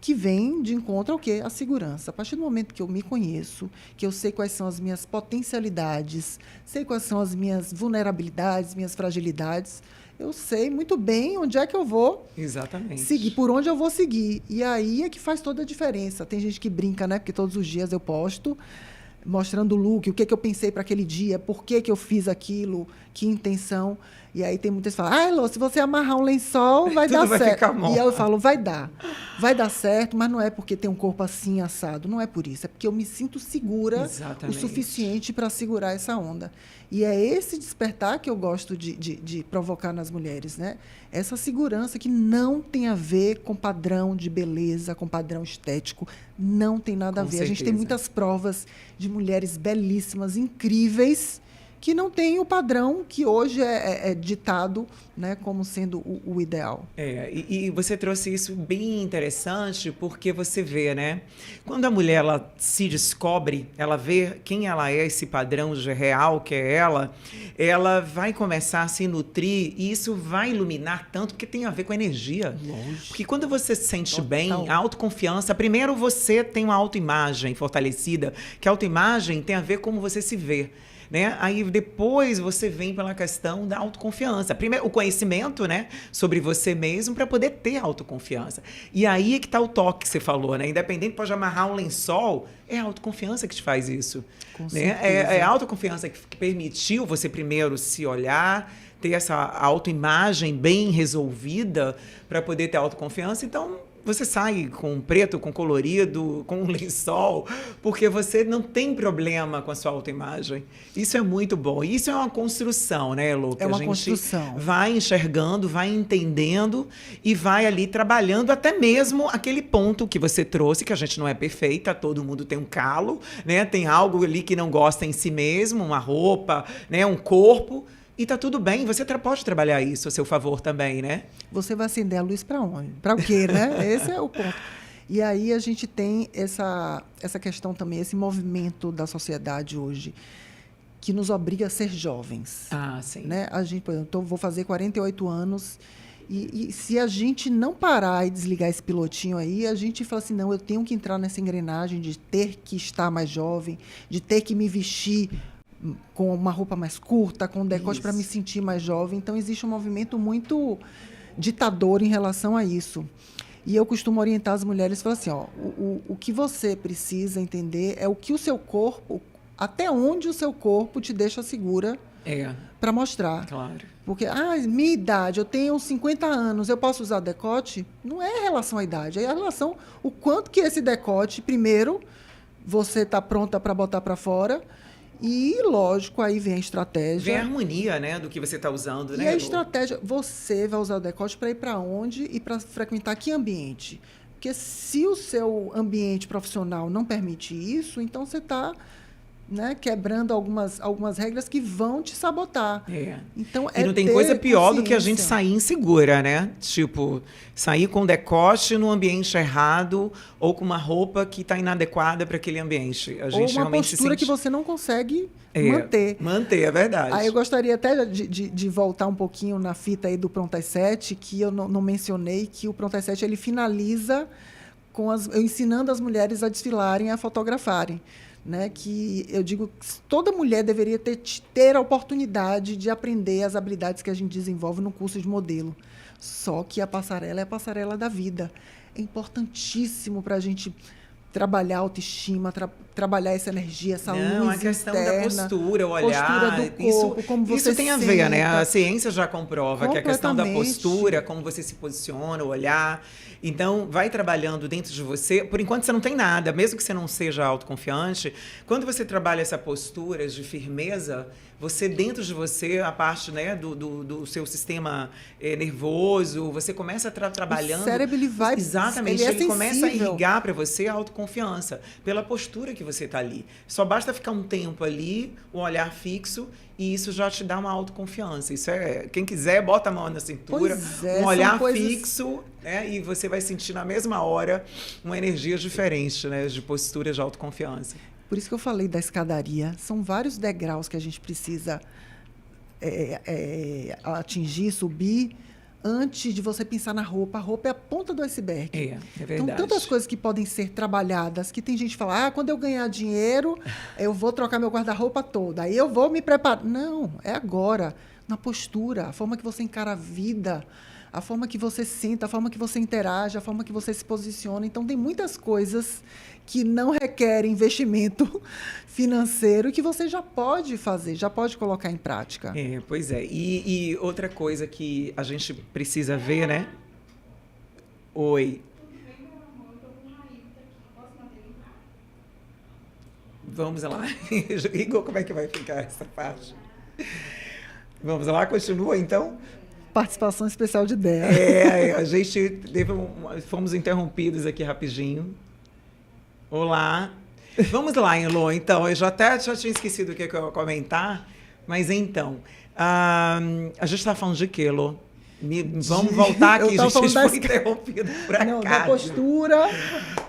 Que vem de encontro ao quê? A segurança. A partir do momento que eu me conheço, que eu sei quais são as minhas potencialidades, sei quais são as minhas vulnerabilidades, minhas fragilidades, eu sei muito bem onde é que eu vou seguir, por onde eu vou seguir. E aí é que faz toda a diferença. Tem gente que brinca, né? Porque todos os dias eu posto mostrando o look, o que eu pensei para aquele dia, por que eu fiz aquilo, que intenção. E aí tem muitas que falam, Elô, se você amarrar um lençol, vai dar vai certo. Ficar bom. E aí eu falo, vai dar certo, mas não é porque tem um corpo assim, assado, não é por isso, é porque eu me sinto segura o suficiente para segurar essa onda. E é esse despertar que eu gosto de provocar nas mulheres, né? Essa segurança que não tem a ver com padrão de beleza, com padrão estético, não tem nada a ver. Certeza. A gente tem muitas provas de mulheres belíssimas, incríveis, que não tem o padrão que hoje é ditado, né, como sendo o ideal. E você trouxe isso bem interessante, porque você vê, né? Quando a mulher ela se descobre, ela vê quem ela é, esse padrão de real que é ela vai começar a se nutrir e isso vai iluminar tanto, porque tem a ver com energia. Lógico. Porque quando você se sente Total. bem, a autoconfiança, primeiro você tem uma autoimagem fortalecida, que a autoimagem tem a ver com como você se vê. Né? Aí depois você vem pela questão da autoconfiança. Primeiro, o conhecimento, né, sobre você mesmo para poder ter autoconfiança. E aí é que está o toque que você falou, né? Independente, pode amarrar um lençol, é a autoconfiança que te faz isso. Com né? certeza. É a autoconfiança que permitiu você primeiro se olhar, ter essa autoimagem bem resolvida para poder ter autoconfiança. Então, você sai com preto, com colorido, com um lençol, porque você não tem problema com a sua autoimagem. Isso é muito bom. Isso é uma construção, né, Elô? É uma construção. Vai enxergando, vai entendendo e vai ali trabalhando até mesmo aquele ponto que você trouxe, que a gente não é perfeita, todo mundo tem um calo, né? Tem algo ali que não gosta em si mesmo, uma roupa, né? Um corpo. E tá tudo bem, você pode trabalhar isso a seu favor também, né? Você vai acender a luz para onde? Para o quê, né? Esse é o ponto. E aí a gente tem essa questão também, esse movimento da sociedade hoje, que nos obriga a ser jovens. Sim. Né? A gente, por exemplo, vou fazer 48 anos, e se a gente não parar e desligar esse pilotinho aí, a gente fala assim, não, eu tenho que entrar nessa engrenagem de ter que estar mais jovem, de ter que me vestir com uma roupa mais curta, com um decote para me sentir mais jovem. Então, existe um movimento muito ditador em relação a isso. E eu costumo orientar as mulheres e falar assim, o que você precisa entender é o que o seu corpo, até onde o seu corpo te deixa segura para mostrar. Claro. Porque, minha idade, eu tenho 50 anos, eu posso usar decote? Não é em relação à idade, é em relação o quanto que esse decote, primeiro, você está pronta para botar para fora. E, lógico, aí vem a estratégia. Vem a harmonia, né, do que você está usando, né? E a estratégia, você vai usar o decote para ir para onde e para frequentar que ambiente? Porque se o seu ambiente profissional não permite isso, então você está, né, quebrando algumas regras que vão te sabotar. Então, e não tem coisa pior do que a gente sair insegura, né? Tipo, sair com decote no ambiente errado ou com uma roupa que está inadequada para aquele ambiente. A gente ou uma postura que você não consegue manter. Manter, é verdade. Aí eu gostaria até de voltar um pouquinho na fita aí do Pronto às 7, que eu não mencionei, que o Pronto às 7 ele finaliza com eu ensinando as mulheres a desfilarem, a fotografarem. né, que eu digo que toda mulher deveria ter a oportunidade de aprender as habilidades que a gente desenvolve no curso de modelo. Só que a passarela é a passarela da vida. É importantíssimo para a gente trabalhar a autoestima, trabalhar essa energia, essa luz a questão interna, da postura, o olhar, postura do corpo, como você isso tem a ver, né? A ciência já comprova que a questão da postura, como você se posiciona, o olhar. Então, vai trabalhando dentro de você. Por enquanto, você não tem nada, mesmo que você não seja autoconfiante. Quando você trabalha essa postura de firmeza, você, dentro de você, a parte, né, do seu sistema nervoso, você começa trabalhando. O cérebro, ele vai... Exatamente, ele começa a irrigar para você a autoconfiança, pela postura que você está ali. Só basta ficar um tempo ali, um olhar fixo, e isso já te dá uma autoconfiança. Isso quem quiser, bota a mão na cintura, um olhar fixo, né, e você vai sentir na mesma hora uma energia diferente, né, de postura de autoconfiança. Por isso que eu falei da escadaria. São vários degraus que a gente precisa atingir, subir, antes de você pensar na roupa. A roupa é a ponta do iceberg. É verdade. Então, tantas coisas que podem ser trabalhadas, que tem gente que fala, quando eu ganhar dinheiro, eu vou trocar meu guarda-roupa todo, aí eu vou me preparar. Não, é agora, na postura, a forma que você encara a vida, a forma que você senta, a forma que você interage, a forma que você se posiciona. Então, tem muitas coisas que não requerem investimento financeiro que você já pode fazer, já pode colocar em prática. Pois é. E outra coisa que a gente precisa ver, né? Oi. Vamos lá. Igor, como é que vai ficar essa parte? Vamos lá, continua então? Participação especial de Débora. A gente fomos interrompidos aqui rapidinho. Olá. Vamos lá, Elô, então. Eu já tinha esquecido o que eu ia comentar, mas então, a gente está falando de quê, Elô? Vamos voltar aqui, a gente foi interrompido por acaso. Não, da postura.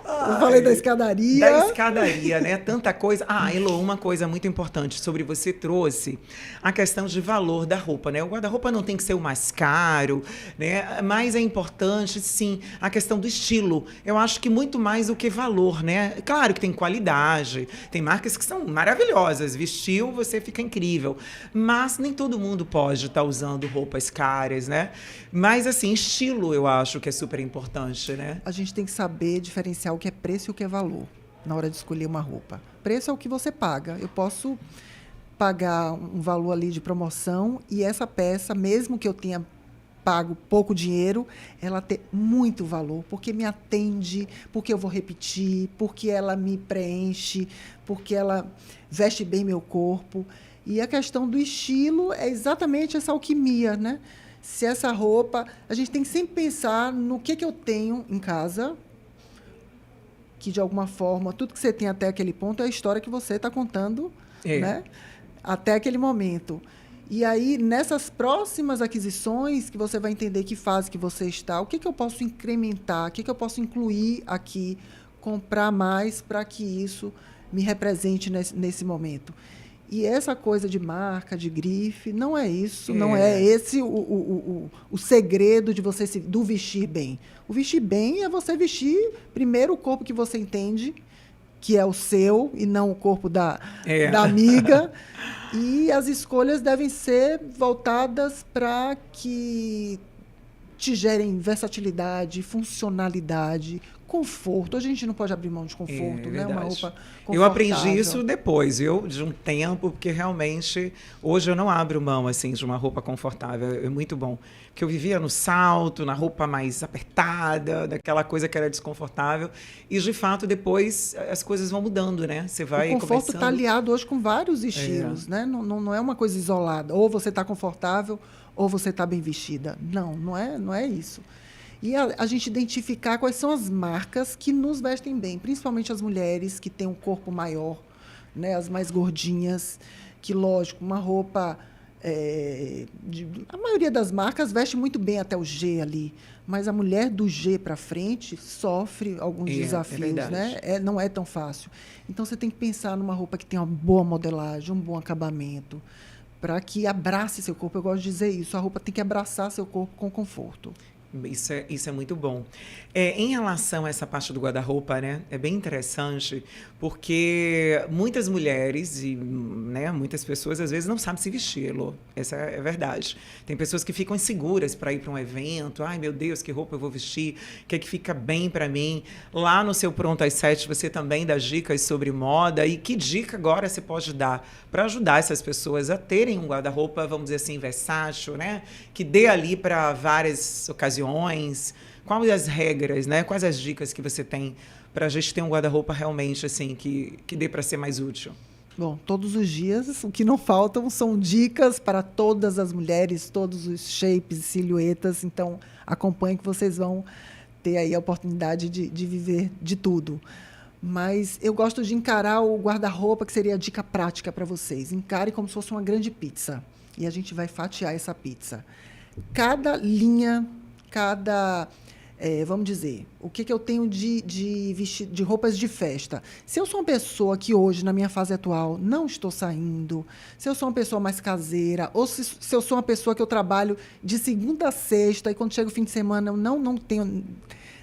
Eu falei da escadaria. Da escadaria, né? Tanta coisa. Elô, uma coisa muito importante sobre você trouxe a questão de valor da roupa, né? O guarda-roupa não tem que ser o mais caro, né? Mas é importante, sim, a questão do estilo. Eu acho que muito mais do que valor, né? Claro que tem qualidade, tem marcas que são maravilhosas. Vestiu, você fica incrível. Mas nem todo mundo pode estar usando roupas caras, né? Mas, assim, estilo eu acho que é super importante, né? A gente tem que saber diferenciar o que é preço e o que é valor na hora de escolher uma roupa. Preço é o que você paga. Eu posso pagar um valor ali de promoção e essa peça, mesmo que eu tenha pago pouco dinheiro, ela ter muito valor, porque me atende, porque eu vou repetir, porque ela me preenche, porque ela veste bem meu corpo. E a questão do estilo é exatamente essa alquimia, né? Se essa roupa... A gente tem que sempre pensar no que eu tenho em casa, que, de alguma forma, tudo que você tem até aquele ponto é a história que você está contando, né? Até aquele momento. E aí, nessas próximas aquisições, que você vai entender que fase que você está, o que eu posso incrementar, o que eu posso incluir aqui, comprar mais para que isso me represente nesse momento. E essa coisa de marca, de grife, não é isso, não é esse o segredo de do vestir bem. O vestir bem é você vestir primeiro o corpo que você entende, que é o seu, e não o corpo da amiga. E as escolhas devem ser voltadas para que te gerem versatilidade, funcionalidade, conforto. Hoje a gente não pode abrir mão de conforto, né? Uma roupa confortável. Eu aprendi isso depois, de um tempo, porque realmente hoje eu não abro mão assim de uma roupa confortável. É muito bom. Porque eu vivia no salto, na roupa mais apertada, daquela coisa que era desconfortável. E, de fato, depois as coisas vão mudando, né? Você vai o conforto está aliado hoje com vários estilos, né? Não é uma coisa isolada. Ou você está confortável, ou você está bem vestida. Não é isso. E a gente identificar quais são as marcas que nos vestem bem, principalmente as mulheres que têm um corpo maior, né, as mais gordinhas, que, lógico, uma roupa... a maioria das marcas veste muito bem até o G ali, mas a mulher do G para frente sofre alguns desafios, né? Não é tão fácil. Então, você tem que pensar numa roupa que tenha uma boa modelagem, um bom acabamento, para que abrace seu corpo. Eu gosto de dizer isso, a roupa tem que abraçar seu corpo com conforto. Isso é muito bom. Em relação a essa parte do guarda-roupa, né, é bem interessante, porque muitas mulheres e, né, muitas pessoas às vezes não sabem se vestir, Elô. Essa é a verdade. Tem pessoas que ficam inseguras para ir para um evento. Ai, meu Deus, que roupa eu vou vestir? O que é que fica bem para mim? Lá no seu Pronto às 7 você também dá dicas sobre moda. E que dica agora você pode dar para ajudar essas pessoas a terem um guarda-roupa, vamos dizer assim, versátil, né? Que dê ali para várias ocasiões. Quais as regras, né? Quais as dicas que você tem para a gente ter um guarda-roupa realmente assim que dê para ser mais útil? Bom, todos os dias, o que não faltam são dicas para todas as mulheres, todos os shapes e silhuetas. Então, acompanhe que vocês vão ter aí a oportunidade de viver de tudo. Mas eu gosto de encarar o guarda-roupa, que seria a dica prática para vocês. Encare como se fosse uma grande pizza. E a gente vai fatiar essa pizza. Cada linha, vamos dizer, o que eu tenho de roupas de festa. Se eu sou uma pessoa que hoje, na minha fase atual, não estou saindo, se eu sou uma pessoa mais caseira, ou se eu sou uma pessoa que eu trabalho de segunda a sexta, e quando chega o fim de semana eu não tenho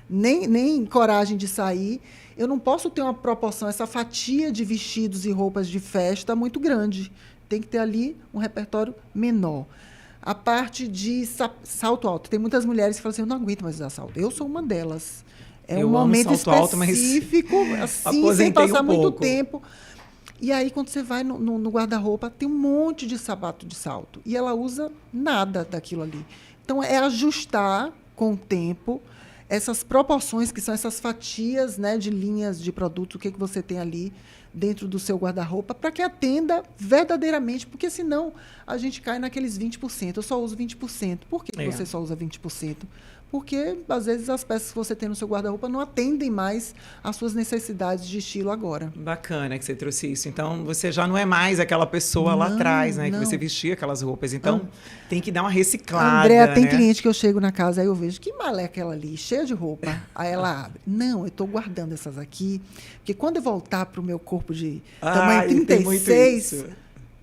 nem coragem de sair, eu não posso ter uma proporção, essa fatia de vestidos e roupas de festa muito grande. Tem que ter ali um repertório menor. A parte de salto alto. Tem muitas mulheres que falam assim, eu não aguento mais usar salto. Eu sou uma delas. É um momento específico, assim, sem passar muito tempo. E aí, quando você vai no guarda-roupa, tem um monte de sapato de salto. E ela usa nada daquilo ali. Então, é ajustar com o tempo essas proporções, que são essas fatias, né, de linhas de produto, o que você tem ali dentro do seu guarda-roupa, para que atenda verdadeiramente, porque senão a gente cai naqueles 20%. Eu só uso 20%. Por que você só usa 20%? Porque, às vezes, as peças que você tem no seu guarda-roupa não atendem mais às suas necessidades de estilo agora. Bacana que você trouxe isso. Então, você já não é mais aquela pessoa lá atrás, né? Que você vestia aquelas roupas. Então, tem que dar uma reciclada, Andréa, tem né? cliente que eu chego na casa, aí eu vejo, que malé é aquela ali, cheia de roupa. Aí ela abre. Não, eu estou guardando essas aqui, porque quando eu voltar para o meu corpo de tamanho 36...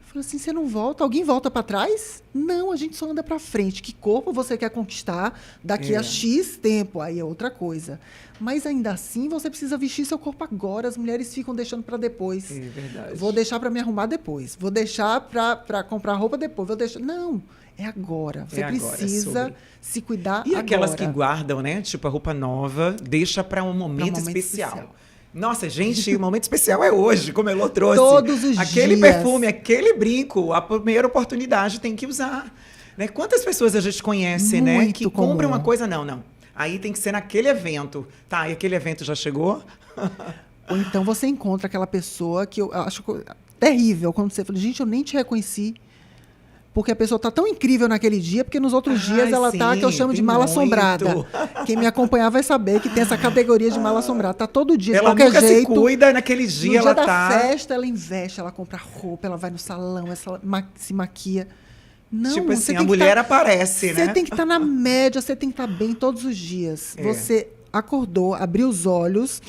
Eu falei assim, você não volta? Alguém volta para trás? Não, a gente só anda para frente. Que corpo você quer conquistar daqui a X tempo? Aí é outra coisa. Mas ainda assim, você precisa vestir seu corpo agora. As mulheres ficam deixando para depois. É verdade. Vou deixar para me arrumar depois. Vou deixar para comprar roupa depois. Vou deixar... Não, é agora. Você precisa se cuidar agora. E aquelas que guardam, né? Tipo, a roupa nova, deixa para um momento especial. Nossa, gente, o momento especial é hoje, como a Elô trouxe. Todos os aquele dias. Perfume, aquele brinco, a primeira oportunidade tem que usar. Né? Quantas pessoas a gente conhece, né? Que compra uma coisa, não. Aí tem que ser naquele evento. Tá, e aquele evento já chegou? Ou então você encontra aquela pessoa que eu acho terrível, quando você fala, gente, eu nem te reconheci. Porque a pessoa está tão incrível naquele dia, porque nos outros dias ela está, que eu chamo de mala assombrada. Quem me acompanhar vai saber que tem essa categoria de mala assombrada. Está todo dia, ela de qualquer jeito. Ela nunca se cuida, naquele dia ela tá... No dia da festa, ela investe, ela compra roupa, ela vai no salão, ela se maquia. Não, tipo assim, a mulher aparece, né? Você tem que estar na média, você tem que estar bem todos os dias. Você acordou, abriu os olhos,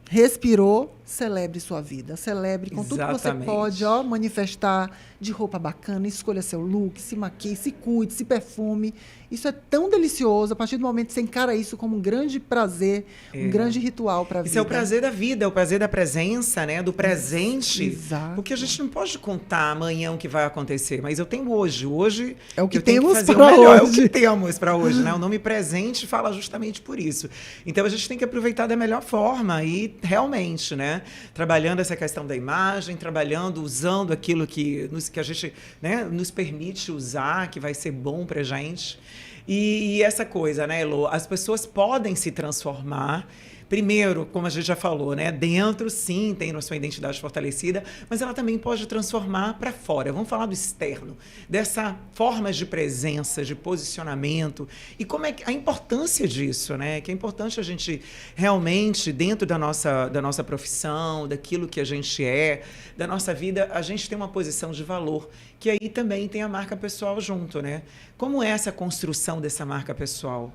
respirou, celebre sua vida. Celebre com tudo que você pode, manifestar de roupa bacana, escolha seu look, se maquie, se cuide, se perfume. Isso é tão delicioso. A partir do momento que você encara isso como um grande prazer, um grande ritual para a vida. Isso é o prazer da vida, é o prazer da presença, né? Do presente. Exato. Porque a gente não pode contar amanhã o que vai acontecer, mas eu tenho hoje. Hoje é o que eu tenho temos que fazer para o melhor. hoje. É o que temos para hoje, né? O nome presente fala justamente por isso. Então a gente tem que aproveitar da melhor forma e realmente, né? Trabalhando essa questão da imagem, trabalhando, usando aquilo que a gente, né, nos permite usar, que vai ser bom pra gente. E essa coisa, né, Elô? As pessoas podem se transformar. Primeiro, como a gente já falou, né? Dentro, sim, tem a sua identidade fortalecida, mas ela também pode transformar para fora. Vamos falar do externo, dessa forma de presença, de posicionamento e como é que a importância disso, né? Que é importante a gente realmente, dentro da nossa profissão, daquilo que a gente é, da nossa vida, a gente tem uma posição de valor, que aí também tem a marca pessoal junto, né? Como é essa construção dessa marca pessoal?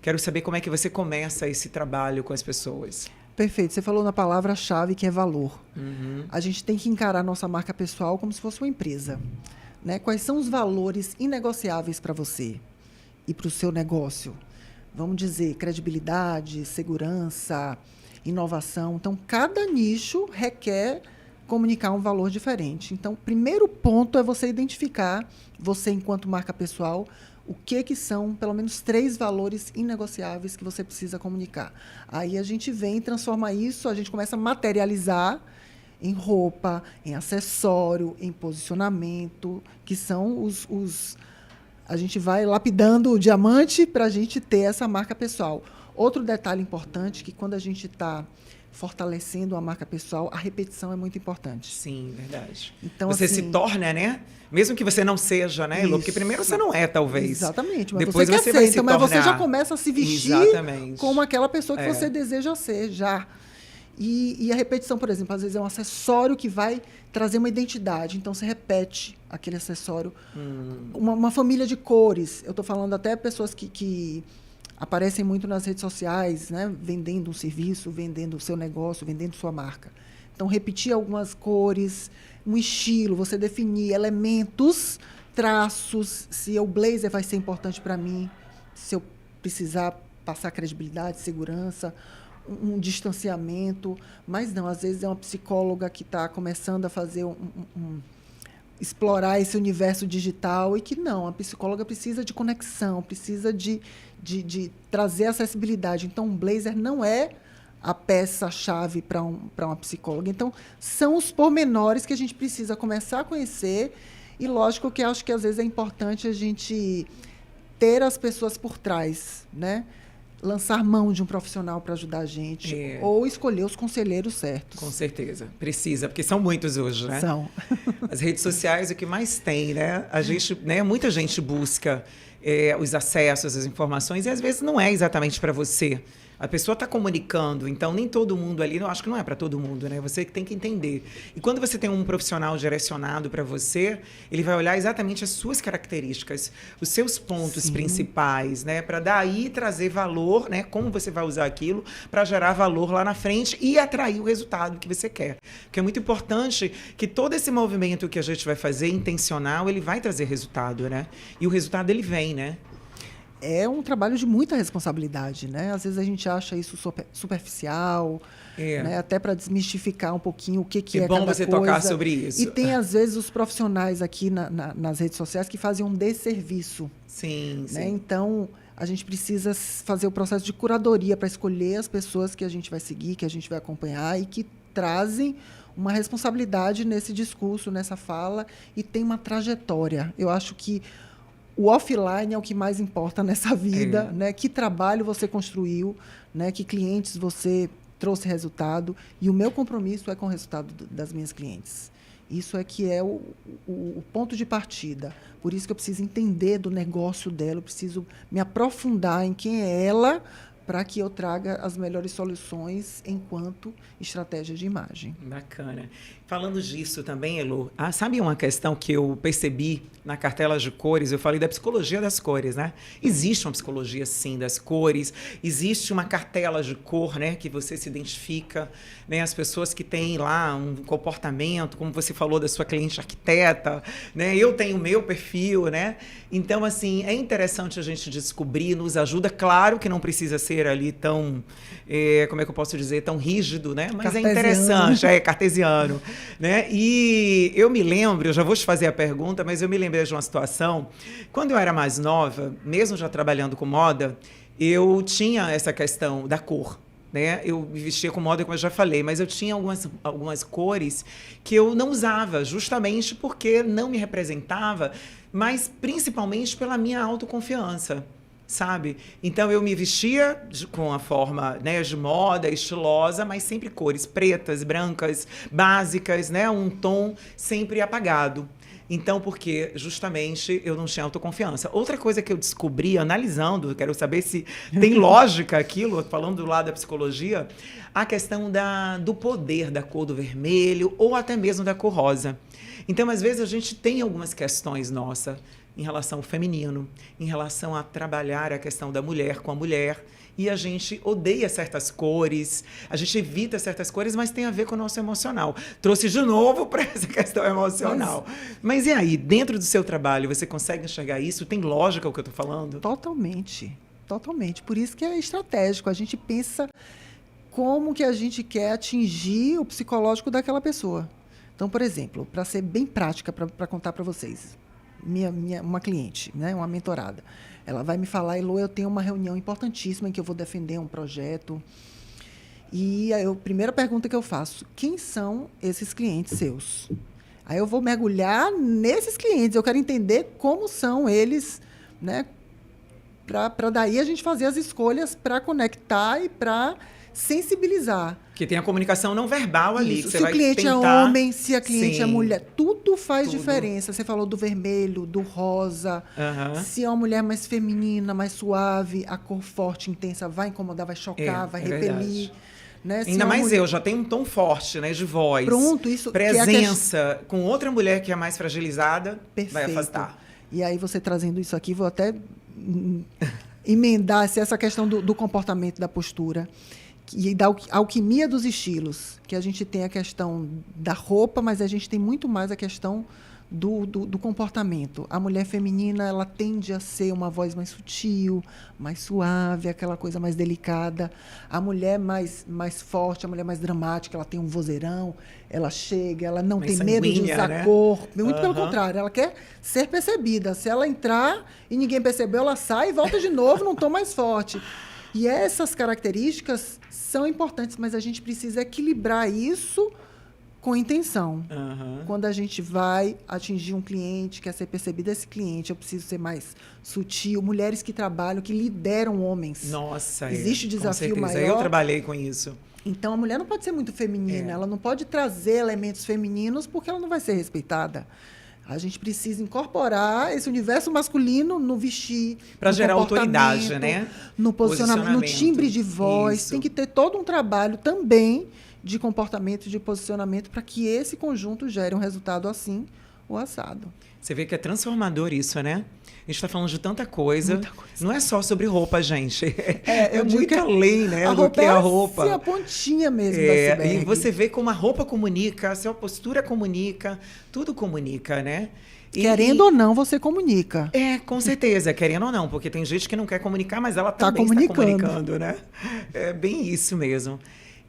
Quero saber como é que você começa esse trabalho com as pessoas. Perfeito. Você falou na palavra-chave que é valor. Uhum. A gente tem que encarar a nossa marca pessoal como se fosse uma empresa, né? Quais são os valores inegociáveis para você? e para o seu negócio? Vamos dizer, credibilidade, segurança, inovação. Então, cada nicho requer comunicar um valor diferente. Então, o primeiro ponto é você identificar, você enquanto marca pessoal, o que são, pelo menos, 3 valores inegociáveis que você precisa comunicar. Aí a gente vem transformar isso, a gente começa a materializar em roupa, em acessório, em posicionamento, que são a gente vai lapidando o diamante para a gente ter essa marca pessoal. Outro detalhe importante, que quando a gente está fortalecendo a marca pessoal, a repetição é muito importante. Sim, verdade. Então, você assim, se torna, né? Mesmo que você não seja, né, Elô? Porque primeiro você não é, talvez. Exatamente. Mas depois você vai se então, tornar. mas você já começa a se vestir Exatamente. como aquela pessoa que você deseja ser, já. E a repetição, por exemplo, às vezes é um acessório que vai trazer uma identidade. Então, você repete aquele acessório. Uma família de cores. Eu estou falando até pessoas que aparecem muito nas redes sociais, né? Vendendo um serviço, vendendo o seu negócio, vendendo sua marca. Então, repetir algumas cores, um estilo, você definir elementos, traços, se o blazer vai ser importante para mim, se eu precisar passar credibilidade, segurança, um distanciamento. Mas não, às vezes é uma psicóloga que está começando a fazer explorar esse universo digital e que não, a psicóloga precisa de conexão, precisa de trazer acessibilidade. Então, um blazer não é a peça-chave para uma psicóloga. Então, são os pormenores que a gente precisa começar a conhecer e, lógico, que acho que às vezes é importante a gente ter as pessoas por trás, né? Lançar mão de um profissional para ajudar a gente ou escolher os conselheiros certos. Com certeza. Precisa, porque são muitos hoje, né? São. As redes sociais é o que mais tem, né? A gente, né? Muita gente busca os acessos, as informações, e às vezes não é exatamente para você. A pessoa está comunicando, então nem todo mundo ali, eu acho que não é para todo mundo, né? Você que tem que entender. E quando você tem um profissional direcionado para você, ele vai olhar exatamente as suas características, os seus pontos principais, né? Para daí trazer valor, né? Como você vai usar aquilo para gerar valor lá na frente e atrair o resultado que você quer. Porque é muito importante que todo esse movimento que a gente vai fazer, intencional, ele vai trazer resultado, né? E o resultado, ele vem, né? É um trabalho de muita responsabilidade, né? Às vezes a gente acha isso superficial, né? Até para desmistificar um pouquinho o que é cada coisa. É bom você tocar sobre isso. E tem, às vezes, os profissionais aqui nas redes sociais que fazem um desserviço. Sim, né? sim. Então, a gente precisa fazer o processo de curadoria para escolher as pessoas que a gente vai seguir, que a gente vai acompanhar e que trazem uma responsabilidade nesse discurso, nessa fala, e tem uma trajetória. Eu acho que o offline é o que mais importa nessa vida, né? Que trabalho você construiu, né? Que clientes você trouxe resultado. E o meu compromisso é com o resultado das minhas clientes. Isso é que é o ponto de partida. Por isso que eu preciso entender do negócio dela, eu preciso me aprofundar em quem é ela, para que eu traga as melhores soluções enquanto estratégia de imagem. Bacana. Falando disso também, Elô, sabe uma questão que eu percebi na cartela de cores? Eu falei da psicologia das cores, né? Existe uma psicologia, sim, das cores. Existe uma cartela de cor, né? Que você se identifica, né? As pessoas que têm lá um comportamento, como você falou da sua cliente arquiteta, né? Eu tenho o meu perfil, né? Então, assim, é interessante a gente descobrir, nos ajuda. Claro que não precisa ser ali tão, como é que eu posso dizer, tão rígido, né? Mas cartesiano. É interessante, cartesiano. Né? E eu me lembro, eu já vou te fazer a pergunta, mas eu me lembrei de uma situação, quando eu era mais nova, mesmo já trabalhando com moda, eu tinha essa questão da cor, né? Eu me vestia com moda, como eu já falei, mas eu tinha algumas cores que eu não usava, justamente porque não me representava, mas principalmente pela minha autoconfiança. Sabe? Então, eu me vestia com a forma, né, de moda, estilosa, mas sempre cores pretas, brancas, básicas, né? Um tom sempre apagado. Então, porque justamente eu não tinha autoconfiança. Outra coisa que eu descobri, analisando, quero saber se tem lógica aquilo, falando do lado da psicologia, a questão do poder da cor do vermelho ou até mesmo da cor rosa. Então, às vezes, a gente tem algumas questões nossas em relação ao feminino, em relação a trabalhar a questão da mulher com a mulher. e a gente odeia certas cores, a gente evita certas cores, mas tem a ver com o nosso emocional. Trouxe de novo para essa questão emocional. Mas e aí, dentro do seu trabalho, você consegue enxergar isso? Tem lógica o que eu estou falando? Totalmente, totalmente. Por isso que é estratégico. A gente pensa como que a gente quer atingir o psicológico daquela pessoa. Então, por exemplo, para ser bem prática, para contar para vocês, uma cliente, né, uma mentorada, ela vai me falar: Elô, eu tenho uma reunião importantíssima em que eu vou defender um projeto. E aí, a primeira pergunta que eu faço: quem são esses clientes seus? Aí eu vou mergulhar nesses clientes, eu quero entender como são eles, né, para daí a gente fazer as escolhas para conectar e para sensibilizar. Que tem a comunicação não verbal ali. Isso. Que você Se vai o cliente tentar... é homem, se a cliente Sim. é mulher, tudo faz Tudo. diferença. Você falou do vermelho, do rosa. Se é uma mulher mais feminina, mais suave, a cor forte, intensa, vai incomodar, vai chocar, vai repelir. Né? Ainda mais eu, já tenho um tom forte, né, de voz. Pronto, isso. Presença com outra mulher que é mais fragilizada, Perfeito. vai afastar. E aí, você trazendo isso aqui, vou até emendar essa questão do comportamento, da postura. E da alquimia dos estilos, que a gente tem a questão da roupa, mas a gente tem muito mais a questão do comportamento. A mulher feminina, ela tende a ser uma voz mais sutil, mais suave, aquela coisa mais delicada. A mulher mais forte, a mulher mais dramática, ela tem um vozeirão, ela chega, ela não tem medo de usar, né, cor. Muito pelo contrário, ela quer ser percebida. Se ela entrar e ninguém percebeu, ela sai e volta de novo num tom mais forte. E essas características são importantes, mas a gente precisa equilibrar isso com intenção. Quando a gente vai atingir um cliente, quer ser percebido esse cliente, eu preciso ser mais sutil. Mulheres que trabalham, que lideram homens. Nossa, existe desafio maior. Eu trabalhei com isso. Então, a mulher não pode ser muito feminina. Ela não pode trazer elementos femininos porque ela não vai ser respeitada. A gente precisa incorporar esse universo masculino no vestir, para gerar autoridade, né? No posicionamento, no timbre de voz. Isso. Tem que ter todo um trabalho também de comportamento, de posicionamento, para que esse conjunto gere um resultado assim, o assado. Você vê que é transformador isso, né? A gente está falando de tanta coisa. Não é só sobre roupa, gente. É muito além, né, do que a roupa. É a pontinha mesmo da iceberg. E você vê como a roupa comunica, a sua postura comunica, tudo comunica, né? Querendo ou não, você comunica. Com certeza, querendo ou não, porque tem gente que não quer comunicar, mas ela também está comunicando, né? É bem isso mesmo.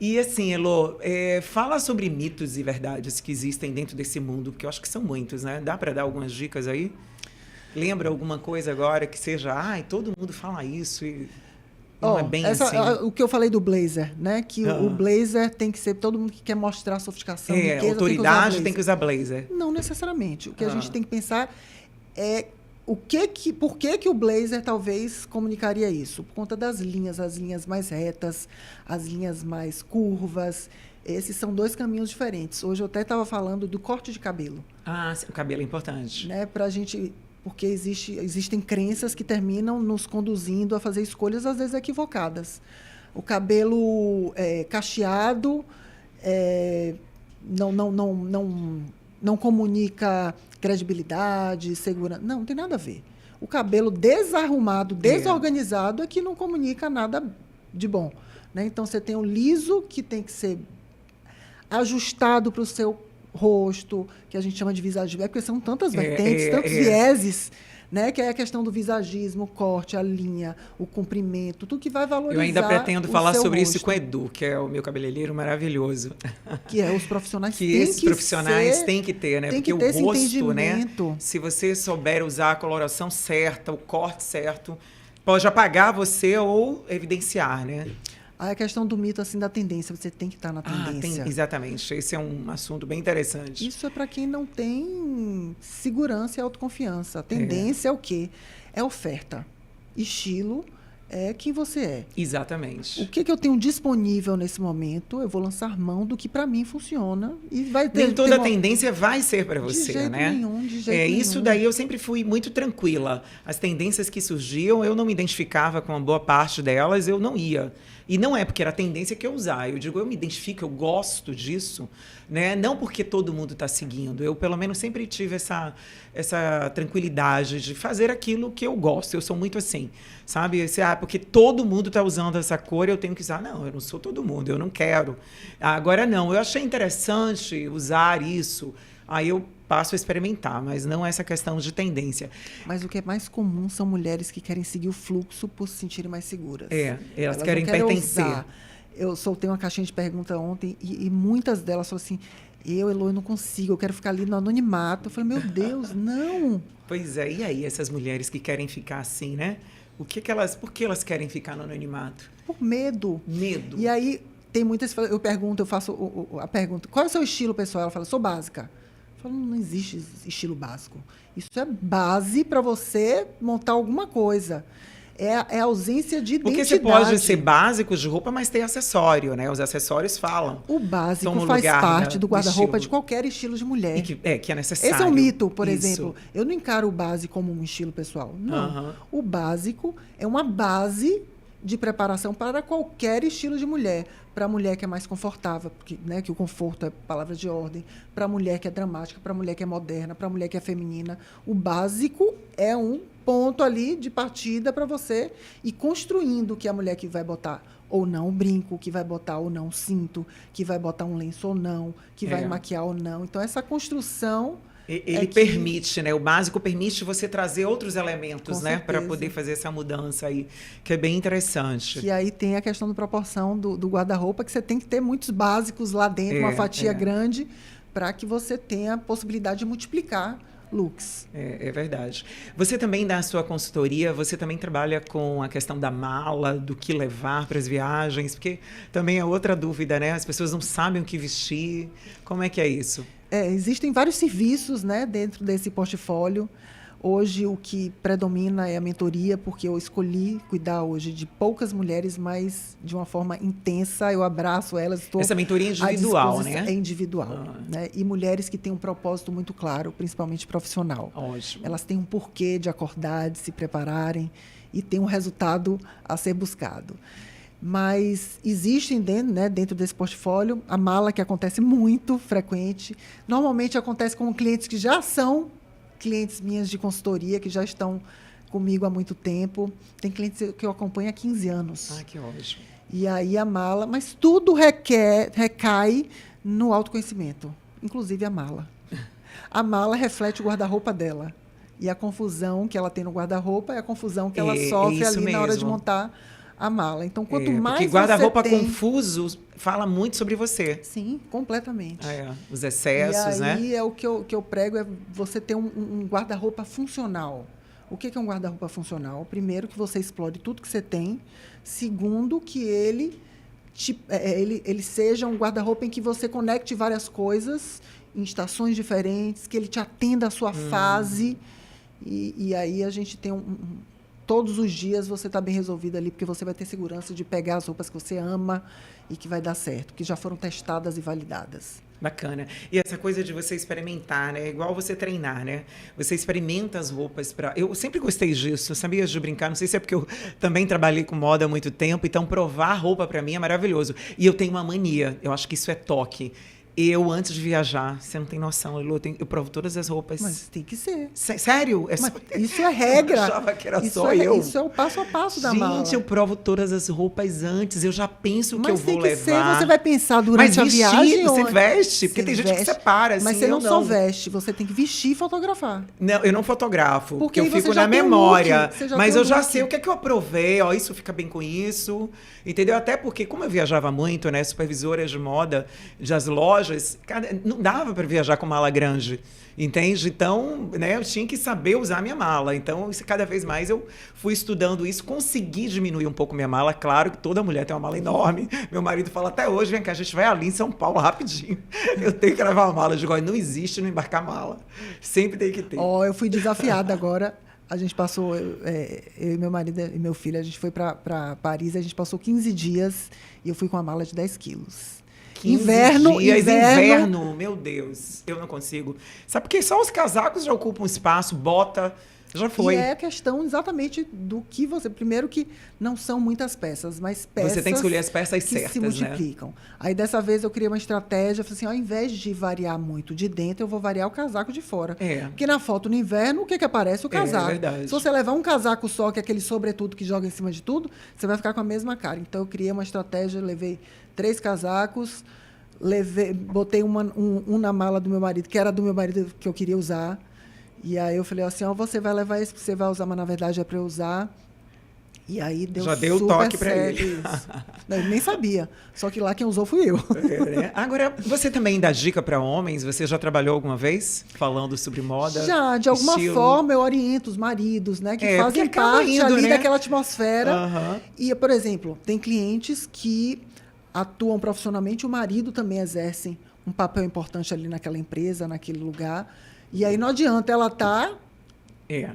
E assim, Elô, fala sobre mitos e verdades que existem dentro desse mundo, porque eu acho que são muitos, né? Dá para dar algumas dicas aí? Lembra alguma coisa agora que seja, todo mundo fala isso e não é bem assim? O que eu falei do blazer, né? Que o blazer tem que ser, todo mundo que quer mostrar sofisticação, riqueza, autoridade tem que usar blazer. Não necessariamente. O que a gente tem que pensar é por que o blazer talvez comunicaria isso? Por conta das linhas, as linhas mais retas, as linhas mais curvas. Esses são dois caminhos diferentes. Hoje eu até estava falando do corte de cabelo. O cabelo é importante. Né? Pra gente... Porque existem crenças que terminam nos conduzindo a fazer escolhas, às vezes, equivocadas. O cabelo cacheado não comunica credibilidade, segurança. Não tem nada a ver. O cabelo desarrumado, desorganizado, é que não comunica nada de bom. Né? Então, você tem o liso, que tem que ser ajustado para o seu rosto, que a gente chama de visagismo, porque são tantas vertentes, tantos vieses, né? Que é a questão do visagismo, o corte, a linha, o comprimento, tudo que vai valorizar. Eu ainda pretendo falar sobre rosto. isso com o Edu, que é o meu cabeleireiro maravilhoso. Que os profissionais que esses profissionais têm que ter, né? Porque o rosto, né? Se você souber usar a coloração certa, o corte certo, pode apagar você ou evidenciar, né? A questão do mito, assim, da tendência. Você tem que estar na tendência. Exatamente. Esse é um assunto bem interessante. Isso é para quem não tem segurança e autoconfiança. A tendência é o quê? É oferta. Estilo é quem você é. Exatamente. O que eu tenho disponível nesse momento, eu vou lançar mão do que para mim funciona e vai ter... Nem toda tendência vai ser para você, de jeito né? Nenhum, de jeito nenhum. Isso daí eu sempre fui muito tranquila. As tendências que surgiam, eu não me identificava com uma boa parte delas, eu não ia. E não é porque era a tendência que eu usar. Eu digo, eu me identifico, eu gosto disso. né? Não porque todo mundo está seguindo. Eu, pelo menos, sempre tive essa tranquilidade de fazer aquilo que eu gosto. Eu sou muito assim, sabe? Porque todo mundo está usando essa cor, eu tenho que usar. Não, eu não sou todo mundo, eu não quero. Agora, não. Eu achei interessante usar isso. Aí eu passo a experimentar, mas não essa questão de tendência. Mas o que é mais comum são mulheres que querem seguir o fluxo por se sentirem mais seguras. Elas querem pertencer. Ousar. Eu soltei uma caixinha de pergunta ontem e muitas delas falaram assim, Elo, eu não consigo, eu quero ficar ali no anonimato. Eu falei, meu Deus, não. Pois é, e aí essas mulheres que querem ficar assim, né? Por que elas querem ficar no anonimato? Por medo. Medo. E aí tem muitas, eu faço a pergunta, qual é o seu estilo pessoal? Ela fala, sou básica. Eu falo, não existe estilo básico. Isso é base para você montar alguma coisa. É a ausência de identidade. Porque você pode ser básico de roupa, mas ter acessório, né? Os acessórios falam. O básico faz parte do guarda-roupa de qualquer estilo de mulher. Que é necessário. Esse é um mito, por exemplo. Eu não encaro o básico como um estilo pessoal. Não. O básico é uma base de preparação para qualquer estilo de mulher. Para a mulher que é mais confortável, porque, né, que o conforto é palavra de ordem. Para a mulher que é dramática, para a mulher que é moderna, para a mulher que é feminina. O básico é um ponto ali de partida para você ir construindo que a mulher que vai botar ou não um brinco, que vai botar ou não um cinto, que vai botar um lenço ou não, que vai maquiar ou não. Então, essa construção... Ele permite, né? O básico permite você trazer outros elementos, né? Para poder fazer essa mudança aí, que é bem interessante. Que aí tem a questão da proporção do guarda-roupa, que você tem que ter muitos básicos lá dentro, uma fatia grande, para que você tenha a possibilidade de multiplicar looks. É verdade. Você também dá a sua consultoria, você também trabalha com a questão da mala, do que levar para as viagens, porque também é outra dúvida, né? As pessoas não sabem o que vestir. Como é que é isso? Existem vários serviços, né, dentro desse portfólio. Hoje, o que predomina é a mentoria, porque eu escolhi cuidar hoje de poucas mulheres, mas de uma forma intensa. Eu abraço elas. Essa mentoria é individual, né? É individual. Né? E mulheres que têm um propósito muito claro, principalmente profissional. Ótimo. Elas têm um porquê de acordar, de se prepararem e tem um resultado a ser buscado. Mas existem dentro desse portfólio a mala, que acontece muito frequente. Normalmente acontece com clientes que já são clientes minhas de consultoria, que já estão comigo há muito tempo. Tem clientes que eu acompanho há 15 anos. Ah, que ótimo. E aí a mala, mas tudo recai no autoconhecimento, inclusive a mala. A mala reflete o guarda-roupa dela. E a confusão que ela tem no guarda-roupa é a confusão que ela sofre ali na hora de montar a mala. Então, quanto mais porque guarda-roupa confuso fala muito sobre você. Sim, completamente. Os excessos, né? E aí é o que eu prego, é você ter um guarda-roupa funcional. O que é um guarda-roupa funcional? Primeiro, que você explore tudo que você tem. Segundo, que ele seja um guarda-roupa em que você conecte várias coisas em estações diferentes, que ele te atenda à sua fase. E aí a gente tem todos os dias você está bem resolvido ali, porque você vai ter segurança de pegar as roupas que você ama e que vai dar certo, que já foram testadas e validadas. Bacana. E essa coisa de você experimentar, né? Igual você treinar, né? Você experimenta as roupas para... Eu sempre gostei disso, sabia, de brincar. Não sei se é porque eu também trabalhei com moda há muito tempo, então provar roupa para mim é maravilhoso. E eu tenho uma mania, eu acho que isso é toque. Eu, antes de viajar, você não tem noção, eu provo todas as roupas. Mas tem que ser. Sério? Isso é regra. Eu achava que era só eu. Isso é o passo a passo da mala. Gente, eu provo todas as roupas antes, eu já penso o que eu vou levar. Mas tem que ser, você vai pensar durante a viagem. Você veste? Porque tem gente que separa, assim, mas você não só veste, você tem que vestir e fotografar. Não, eu não fotografo, porque eu fico na memória. Mas eu já sei o que é que eu aprovei, isso fica bem com isso, entendeu? Até porque, como eu viajava muito, né, supervisora de moda das lojas, não dava para viajar com mala grande, entende? Então, né, eu tinha que saber usar minha mala. Então, cada vez mais eu fui estudando isso, consegui diminuir um pouco minha mala. Claro que toda mulher tem uma mala enorme. Meu marido fala até hoje, vem cá, a gente vai ali em São Paulo rapidinho. Eu tenho que levar uma mala. Eu digo, não existe não embarcar mala. Sempre tem que ter. Eu fui desafiada agora. A gente passou, eu e meu marido e meu filho, a gente foi para Paris, a gente passou 15 dias e eu fui com uma mala de 10 quilos. Inverno, meu Deus, eu não consigo. Sabe porque só os casacos já ocupam espaço, bota, Já foi. E é a questão exatamente do que você... Primeiro que não são muitas peças, mas peças... Você tem que escolher as peças que certas, se multiplicam. Né? Aí, dessa vez, eu criei uma estratégia. Falei assim, ao invés de variar muito de dentro, eu vou variar o casaco de fora. Porque na foto, no inverno, o que aparece? O casaco. É verdade. Se você levar um casaco só, que é aquele sobretudo que joga em cima de tudo, você vai ficar com a mesma cara. Então, eu criei uma estratégia, levei 3 casacos, botei um na mala do meu marido, que era do meu marido que eu queria usar. E aí eu falei assim, você vai levar esse que você vai usar, mas na verdade é para eu usar. E aí deu Já deu o toque para ele. Não, ele nem sabia. Só que lá quem usou fui eu. Né? Agora, você também dá dica para homens? Você já trabalhou alguma vez falando sobre moda? Já, de alguma forma eu oriento os maridos, né? Que fazem parte ali daquela atmosfera. E, por exemplo, tem clientes que atuam profissionalmente, o marido também exerce um papel importante ali naquela empresa, naquele lugar. E aí não adianta ela estar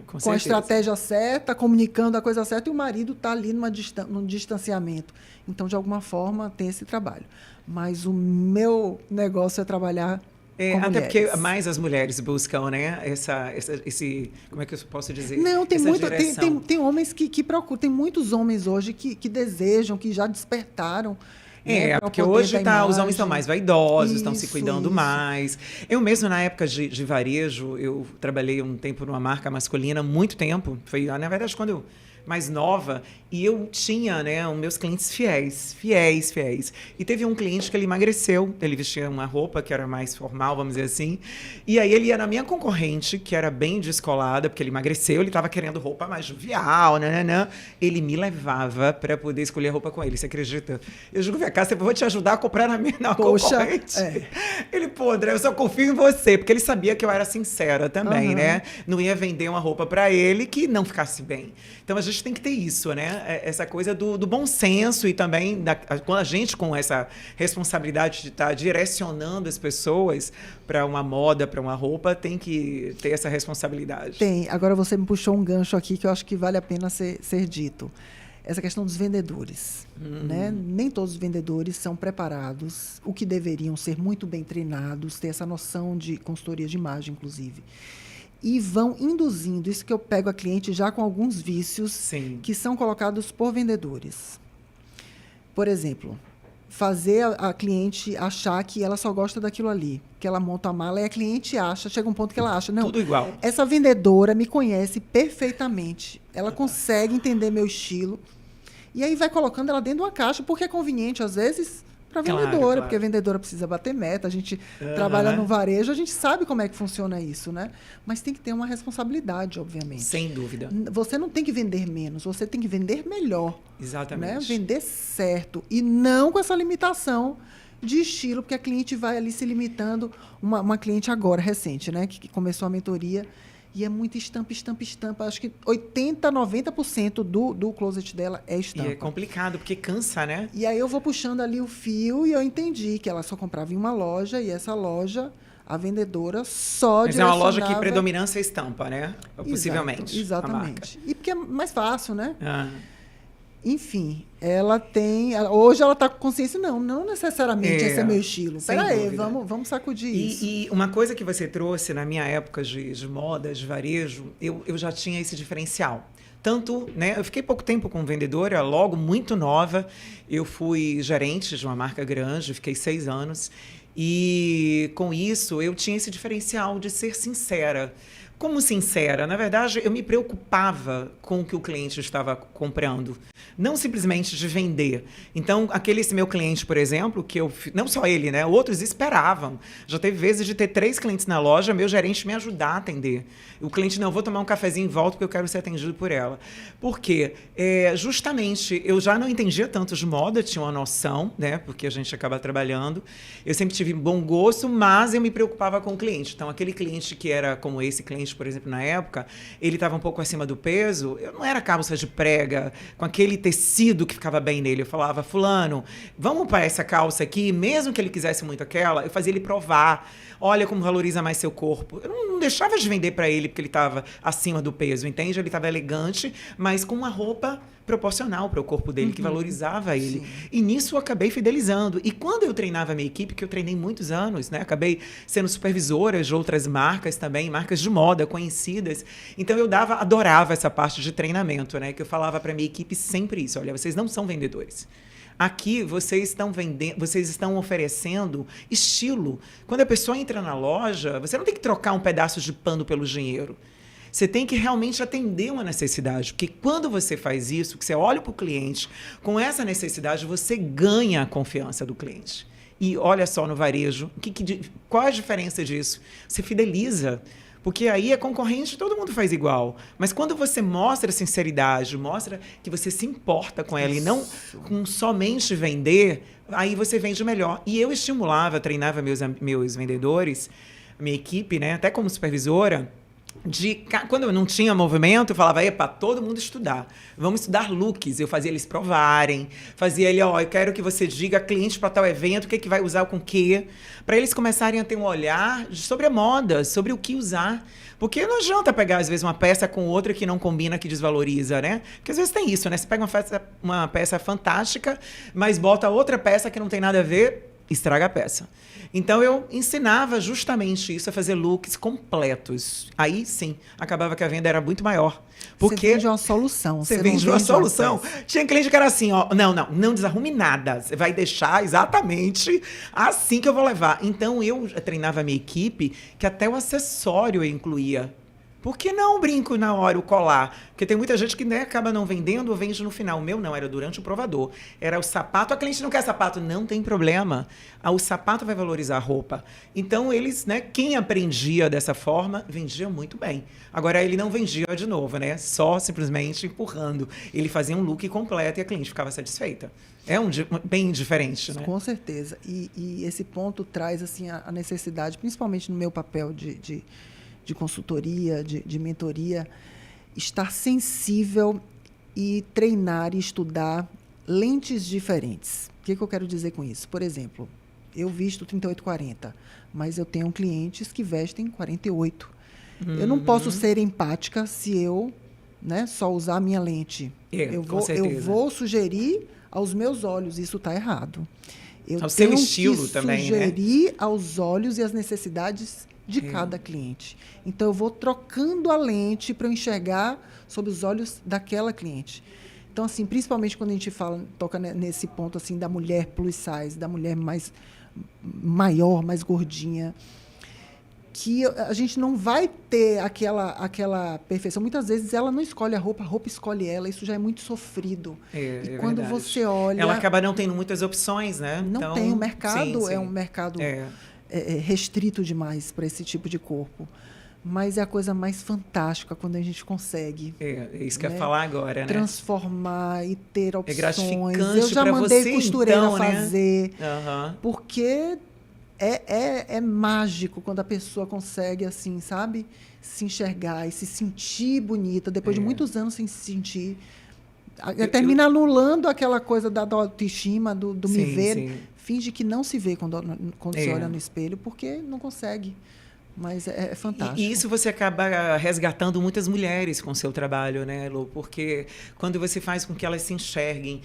com a estratégia certa, comunicando a coisa certa, e o marido está ali num distanciamento. Então, de alguma forma, tem esse trabalho. Mas o meu negócio é trabalhar com até mulheres. porque mais as mulheres buscam, né? Esse, como é que eu posso dizer? Não, tem homens que procuram. Tem muitos homens hoje que desejam, que já despertaram. Porque hoje os homens estão mais vaidosos, estão se cuidando mais. Eu mesmo, na época de varejo, eu trabalhei um tempo numa marca masculina, muito tempo. Foi, na verdade, quando eu mais nova, e eu tinha, os meus clientes fiéis. E teve um cliente que ele emagreceu, ele vestia uma roupa que era mais formal, vamos dizer assim, e aí ele ia na minha concorrente, que era bem descolada, porque ele emagreceu, ele estava querendo roupa mais jovial, ele me levava para poder escolher roupa com ele, você acredita? Eu digo, vem cá, eu vou te ajudar a comprar na minha concorrente. Ele, André, eu só confio em você, porque ele sabia que eu era sincera também, né? Não ia vender uma roupa para ele que não ficasse bem. Então, a gente tem que ter isso, né? Essa coisa do bom senso e também quando a gente com essa responsabilidade de estar direcionando as pessoas para uma moda, para uma roupa, tem que ter essa responsabilidade. Tem. Agora você me puxou um gancho aqui que eu acho que vale a pena ser dito. Essa questão dos vendedores. Né? Nem todos os vendedores são preparados, o que deveriam ser muito bem treinados, ter essa noção de consultoria de imagem, inclusive. E vão induzindo, isso que eu pego a cliente já com alguns vícios que são colocados por vendedores. Por exemplo, fazer a cliente achar que ela só gosta daquilo ali, que ela monta a mala e a cliente acha, chega um ponto que ela acha, não, tudo igual. Essa vendedora me conhece perfeitamente, ela consegue entender meu estilo, e aí vai colocando ela dentro de uma caixa, porque é conveniente, às vezes, para a vendedora, claro. Porque a vendedora precisa bater meta, a gente trabalha no varejo, a gente sabe como é que funciona isso, né? Mas tem que ter uma responsabilidade, obviamente. Sem dúvida. Você não tem que vender menos, você tem que vender melhor. Exatamente. Né? Vender certo e não com essa limitação de estilo, porque a cliente vai ali se limitando. Uma cliente agora, recente, né? Que começou a mentoria, e é muita estampa. Acho que 80%, 90% do closet dela é estampa. E é complicado, porque cansa, né? E aí eu vou puxando ali o fio e eu entendi que ela só comprava em uma loja, e essa loja, a vendedora só Mas é uma loja que predominância é estampa, né? Possivelmente. Exatamente. E porque é mais fácil, né? Enfim, ela tem... Hoje ela está com consciência, não necessariamente esse é meu estilo. Peraí, vamos sacudir isso. E uma coisa que você trouxe na minha época de moda, de varejo, eu já tinha esse diferencial. Tanto, né, eu fiquei pouco tempo como vendedora, logo muito nova, eu fui gerente de uma marca grande, fiquei 6 anos, e com isso eu tinha esse diferencial de ser sincera. Como sincera? Na verdade, eu me preocupava com o que o cliente estava comprando, não simplesmente de vender. Então, esse meu cliente, por exemplo, que não só ele, né? Outros esperavam. Já teve vezes de ter 3 clientes na loja, meu gerente me ajudar a atender. O cliente, não, vou tomar um cafezinho em volta porque eu quero ser atendido por ela. Por quê? Justamente, eu já não entendia tanto de moda, tinha uma noção, né? Porque a gente acaba trabalhando. Eu sempre tive bom gosto, mas eu me preocupava com o cliente. Então, aquele cliente que era como esse cliente, por exemplo, na época, ele estava um pouco acima do peso, eu não era calça de prega, com aquele tecido que ficava bem nele. Eu falava, fulano, vamos para essa calça aqui, mesmo que ele quisesse muito aquela, eu fazia ele provar. Olha como valoriza mais seu corpo. Eu não deixava de vender para ele porque ele estava acima do peso, entende? Ele estava elegante, mas com uma roupa proporcional para o corpo dele, que valorizava ele. Sim. E nisso eu acabei fidelizando. E quando eu treinava a minha equipe, que eu treinei muitos anos, né? Acabei sendo supervisora de outras marcas também, marcas de moda conhecidas. Então eu adorava essa parte de treinamento, né? Que eu falava para minha equipe sempre isso: olha, vocês não são vendedores. Aqui vocês estão vendendo, vocês estão oferecendo estilo. Quando a pessoa entra na loja, você não tem que trocar um pedaço de pano pelo dinheiro. Você tem que realmente atender uma necessidade, porque quando você faz isso, que você olha para o cliente com essa necessidade, você ganha a confiança do cliente. E olha só no varejo, qual a diferença disso? Você fideliza, porque aí é concorrente, todo mundo faz igual. Mas quando você mostra sinceridade, mostra que você se importa com ela e não com somente vender, aí você vende melhor. E eu estimulava, treinava meus vendedores, minha equipe, né, até como supervisora, quando eu não tinha movimento, eu falava, epa, todo mundo estudar. Vamos estudar looks. Eu fazia eles provarem, fazia ele, eu quero que você diga cliente para tal evento, o que vai usar com o quê, para eles começarem a ter um olhar sobre a moda, sobre o que usar. Porque não adianta pegar, às vezes, uma peça com outra que não combina, que desvaloriza, né? Porque às vezes tem isso, né? Você pega uma peça fantástica, mas bota outra peça que não tem nada a ver, estraga a peça. Então, eu ensinava justamente isso, a fazer looks completos. Aí, sim, acabava que a venda era muito maior. Porque você vende uma solução. Você vende uma solução. Tinha cliente que era assim, não desarrume nada. Você vai deixar exatamente assim que eu vou levar. Então, eu treinava a minha equipe que até o acessório eu incluía. Por que não o brinco na hora, o colar? Porque tem muita gente que, né, acaba não vendendo ou vende no final. O meu não, era durante o provador. Era o sapato. A cliente não quer sapato. Não tem problema. O sapato vai valorizar a roupa. Então, eles, né, quem aprendia dessa forma, vendia muito bem. Agora, ele não vendia de novo, né? Só simplesmente empurrando. Ele fazia um look completo e a cliente ficava satisfeita. É bem diferente, né? Com certeza. E esse ponto traz, assim, a necessidade, principalmente no meu papel de consultoria, de mentoria, estar sensível e treinar e estudar lentes diferentes. O que eu quero dizer com isso? Por exemplo, eu visto 38-40, mas eu tenho clientes que vestem 48. Eu não posso ser empática se eu, né, só usar a minha lente. Eu vou sugerir aos meus olhos, isso está errado. Eu ao seu estilo também, sugerir aos olhos e às necessidades de cada cliente. Então, eu vou trocando a lente para eu enxergar sob os olhos daquela cliente. Então, assim, principalmente quando a gente toca nesse ponto assim, da mulher plus size, da mulher maior, mais gordinha, que a gente não vai ter aquela perfeição. Muitas vezes ela não escolhe a roupa escolhe ela. Isso já é muito sofrido. E quando verdade. Você olha... Ela acaba não tendo muitas opções, né? Não tem. O mercado é um mercado... restrito demais para esse tipo de corpo. Mas é a coisa mais fantástica quando a gente consegue. É isso que eu ia falar agora, né? Transformar e ter opções. É gratificante. Eu já mandei costureira então, fazer. Né? Porque é mágico quando a pessoa consegue, assim, sabe? Se enxergar e se sentir bonita depois de muitos anos sem se sentir. Termina anulando aquela coisa da autoestima, do me ver. Sim. Finge que não se vê quando se olha no espelho, porque não consegue. Mas é fantástico. E isso você acaba resgatando muitas mulheres com o seu trabalho, né, Lu? Porque quando você faz com que elas se enxerguem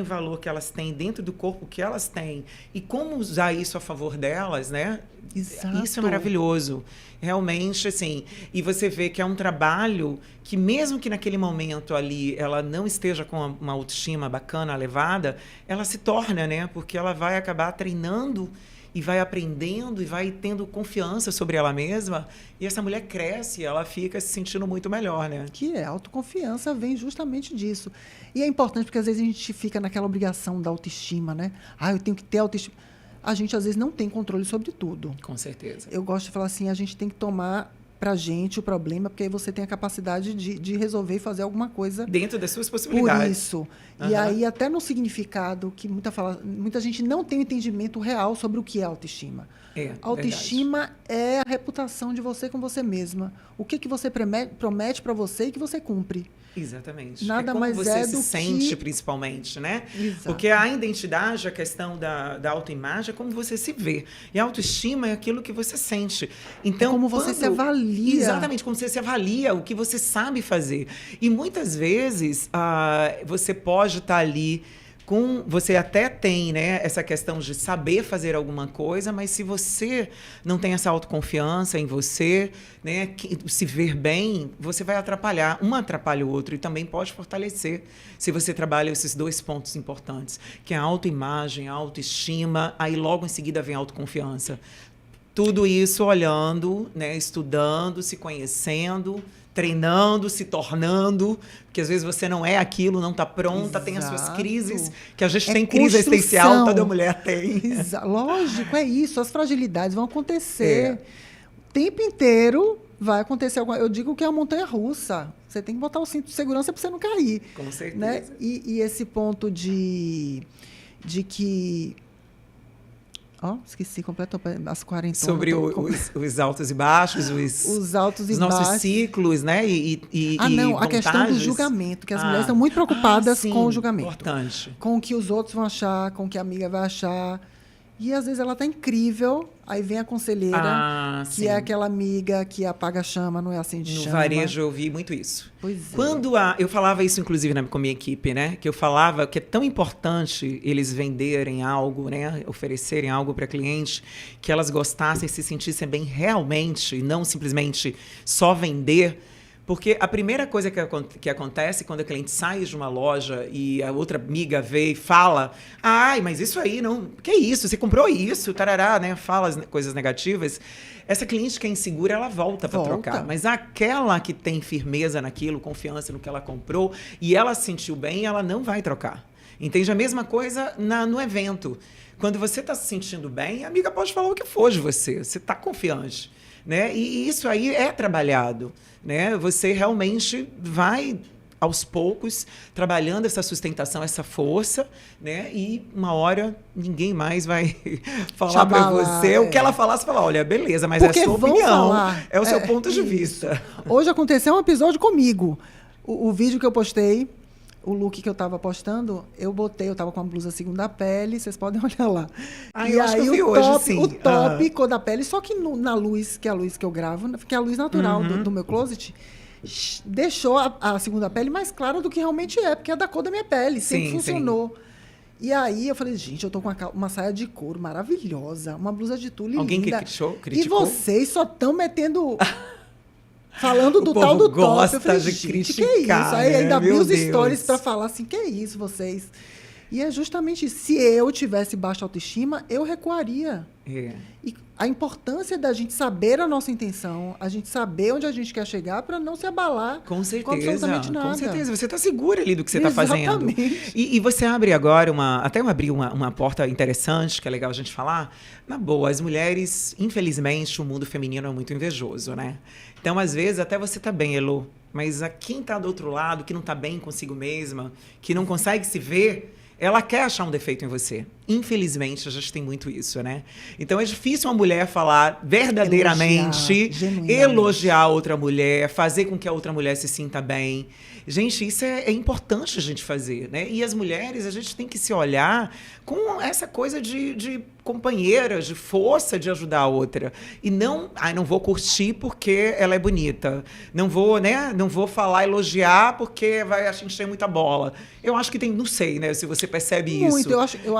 o valor que elas têm dentro do corpo que elas têm e como usar isso a favor delas, né? Exato. Isso é maravilhoso. Realmente, assim, e você vê que é um trabalho que mesmo que naquele momento ali ela não esteja com uma autoestima bacana, elevada, ela se torna, né? Porque ela vai acabar treinando e vai aprendendo e vai tendo confiança sobre ela mesma, e essa mulher cresce, ela fica se sentindo muito melhor, né? Que autoconfiança vem justamente disso. E é importante porque às vezes a gente fica naquela obrigação da autoestima, né? Eu tenho que ter autoestima. A gente às vezes não tem controle sobre tudo. Com certeza. Eu gosto de falar assim, a gente tem que tomar pra gente o problema, porque aí você tem a capacidade de resolver e fazer alguma coisa dentro das suas possibilidades. Por isso. E aí, até no significado, que muita gente não tem um entendimento real sobre o que é autoestima. Autoestima é a reputação de você com você mesma. O que você promete para você e que você cumpre. Exatamente. Nada como mais você é se do sente, que... principalmente, né? Exato. Porque a identidade, a questão da autoimagem é como você se vê. E a autoestima é aquilo que você sente. Então, como você se avalia. Exatamente, como você se avalia, o que você sabe fazer. E muitas vezes você pode estar ali você até tem, né, essa questão de saber fazer alguma coisa, mas se você não tem essa autoconfiança em você, né, se ver bem, você vai atrapalhar. Um atrapalha o outro e também pode fortalecer se você trabalha esses dois pontos importantes, que é a autoimagem, a autoestima, aí logo em seguida vem a autoconfiança. Tudo isso olhando, né, estudando, se conhecendo, treinando, se tornando, porque às vezes você não é aquilo, não está pronta, tem as suas crises, que a gente tem crise existencial, toda mulher tem. Lógico, é isso, as fragilidades vão acontecer. O tempo inteiro vai acontecer alguma... Eu digo que é uma montanha-russa. Você tem que botar o cinto de segurança para você não cair. Com certeza. Né? E esse ponto de que... esqueci completamente as 40. Sobre os altos e baixos, os altos e os baixos. nossos ciclos, né? A questão do julgamento, que as mulheres estão muito preocupadas com o julgamento. Importante. Com o que os outros vão achar, com o que a amiga vai achar. E às vezes ela tá incrível, aí vem a conselheira, que é aquela amiga que apaga a chama, não é assim de chama. No varejo eu vi muito isso. Pois é. Quando eu falava isso, inclusive, com a minha equipe, né? Que eu falava que é tão importante eles venderem algo, né? Oferecerem algo para cliente, que elas gostassem, se sentissem bem realmente, não simplesmente só vender. Porque a primeira coisa que acontece quando a cliente sai de uma loja e a outra amiga vê e fala, mas isso aí não... Que isso? Você comprou isso? Tarará, né? Fala as coisas negativas. Essa cliente que é insegura, ela volta para trocar. Mas aquela que tem firmeza naquilo, confiança no que ela comprou e ela se sentiu bem, ela não vai trocar. Entende? A mesma coisa no evento. Quando você está se sentindo bem, a amiga pode falar o que for de você. Você está confiante. Né? E isso aí é trabalhado. Né? Você realmente vai, aos poucos, trabalhando essa sustentação, essa força, né? E uma hora ninguém mais vai falar para você. O que ela falar, você fala, olha, beleza, mas é a sua opinião, é o seu ponto de vista. Hoje aconteceu um episódio comigo. O vídeo que eu postei, o look que eu estava postando, eu estava com uma blusa segunda pele, vocês podem olhar lá. Eu acho que eu vi hoje, sim. O top, cor da pele, só que na luz, que é a luz que eu gravo, que é a luz natural do meu closet, deixou a segunda pele mais clara do que realmente é, porque é da cor da minha pele, sempre funcionou. Sim. E aí eu falei, gente, eu tô com uma saia de couro maravilhosa, uma blusa de tule linda. Alguém criticou? E vocês só estão metendo... Falando do tal do top, eu falei, gente, que é isso? Aí ainda abri os stories para falar assim, que é isso, vocês? E é justamente isso. Se eu tivesse baixa autoestima, eu recuaria. E a importância da gente saber a nossa intenção, a gente saber onde a gente quer chegar para não se abalar com absolutamente nada. Com certeza. Você está segura ali do que você está fazendo. E você abre agora até eu abri uma porta interessante, que é legal a gente falar. Na boa, as mulheres, infelizmente, o mundo feminino é muito invejoso, né? Então, às vezes, até você tá bem, Elô, mas quem tá do outro lado, que não tá bem consigo mesma, que não consegue se ver, ela quer achar um defeito em você. Infelizmente, a gente tem muito isso, né? Então, é difícil uma mulher falar verdadeiramente, elogiar outra mulher, fazer com que a outra mulher se sinta bem. Gente, isso é importante a gente fazer, né? E as mulheres, a gente tem que se olhar com essa coisa de companheira, de força de ajudar a outra. E não vou curtir porque ela é bonita. Não vou, né? Não vou falar, elogiar porque vai encher muita bola. Eu acho que tem, não sei, né? Se você percebe isso.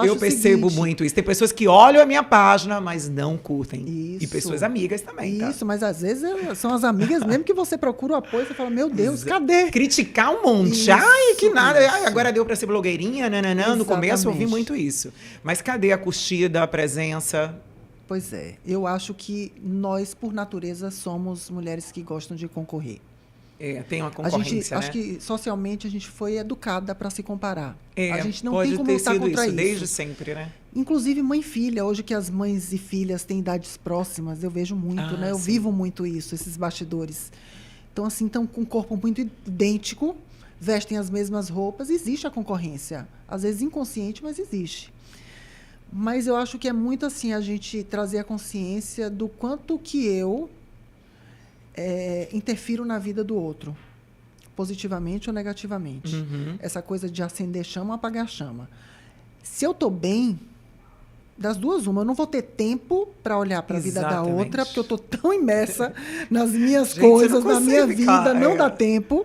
Eu percebo muito isso. Tem pessoas que olham a minha página, mas não curtem. Isso. E pessoas amigas também, tá? Isso, mas às vezes são as amigas mesmo que você procura o apoio, você fala, meu Deus, cadê? Criticar um monte. Isso, que nada. Agora deu para ser blogueirinha, nananã. No começo eu ouvi muito isso. Mas cadê a curtida, a presença? Pois é. Eu acho que nós, por natureza, somos mulheres que gostam de concorrer. Tem uma concorrência, né? Acho que socialmente a gente foi educada para se comparar. A gente não pode tem como ter lutar sido contra isso desde sempre, né? Inclusive mãe e filha. Hoje que as mães e filhas têm idades próximas, eu vejo muito, né? Eu vivo muito isso, esses bastidores. Então, assim, estão com um corpo muito idêntico, vestem as mesmas roupas, existe a concorrência. Às vezes inconsciente, mas existe. Mas eu acho que é muito assim a gente trazer a consciência do quanto que eu interfiro na vida do outro, positivamente ou negativamente. Essa coisa de acender chama ou apagar chama. Se eu estou bem, das duas, uma, eu não vou ter tempo para olhar para a vida da outra, porque eu estou tão imersa nas minhas coisas, na minha vida, não dá tempo.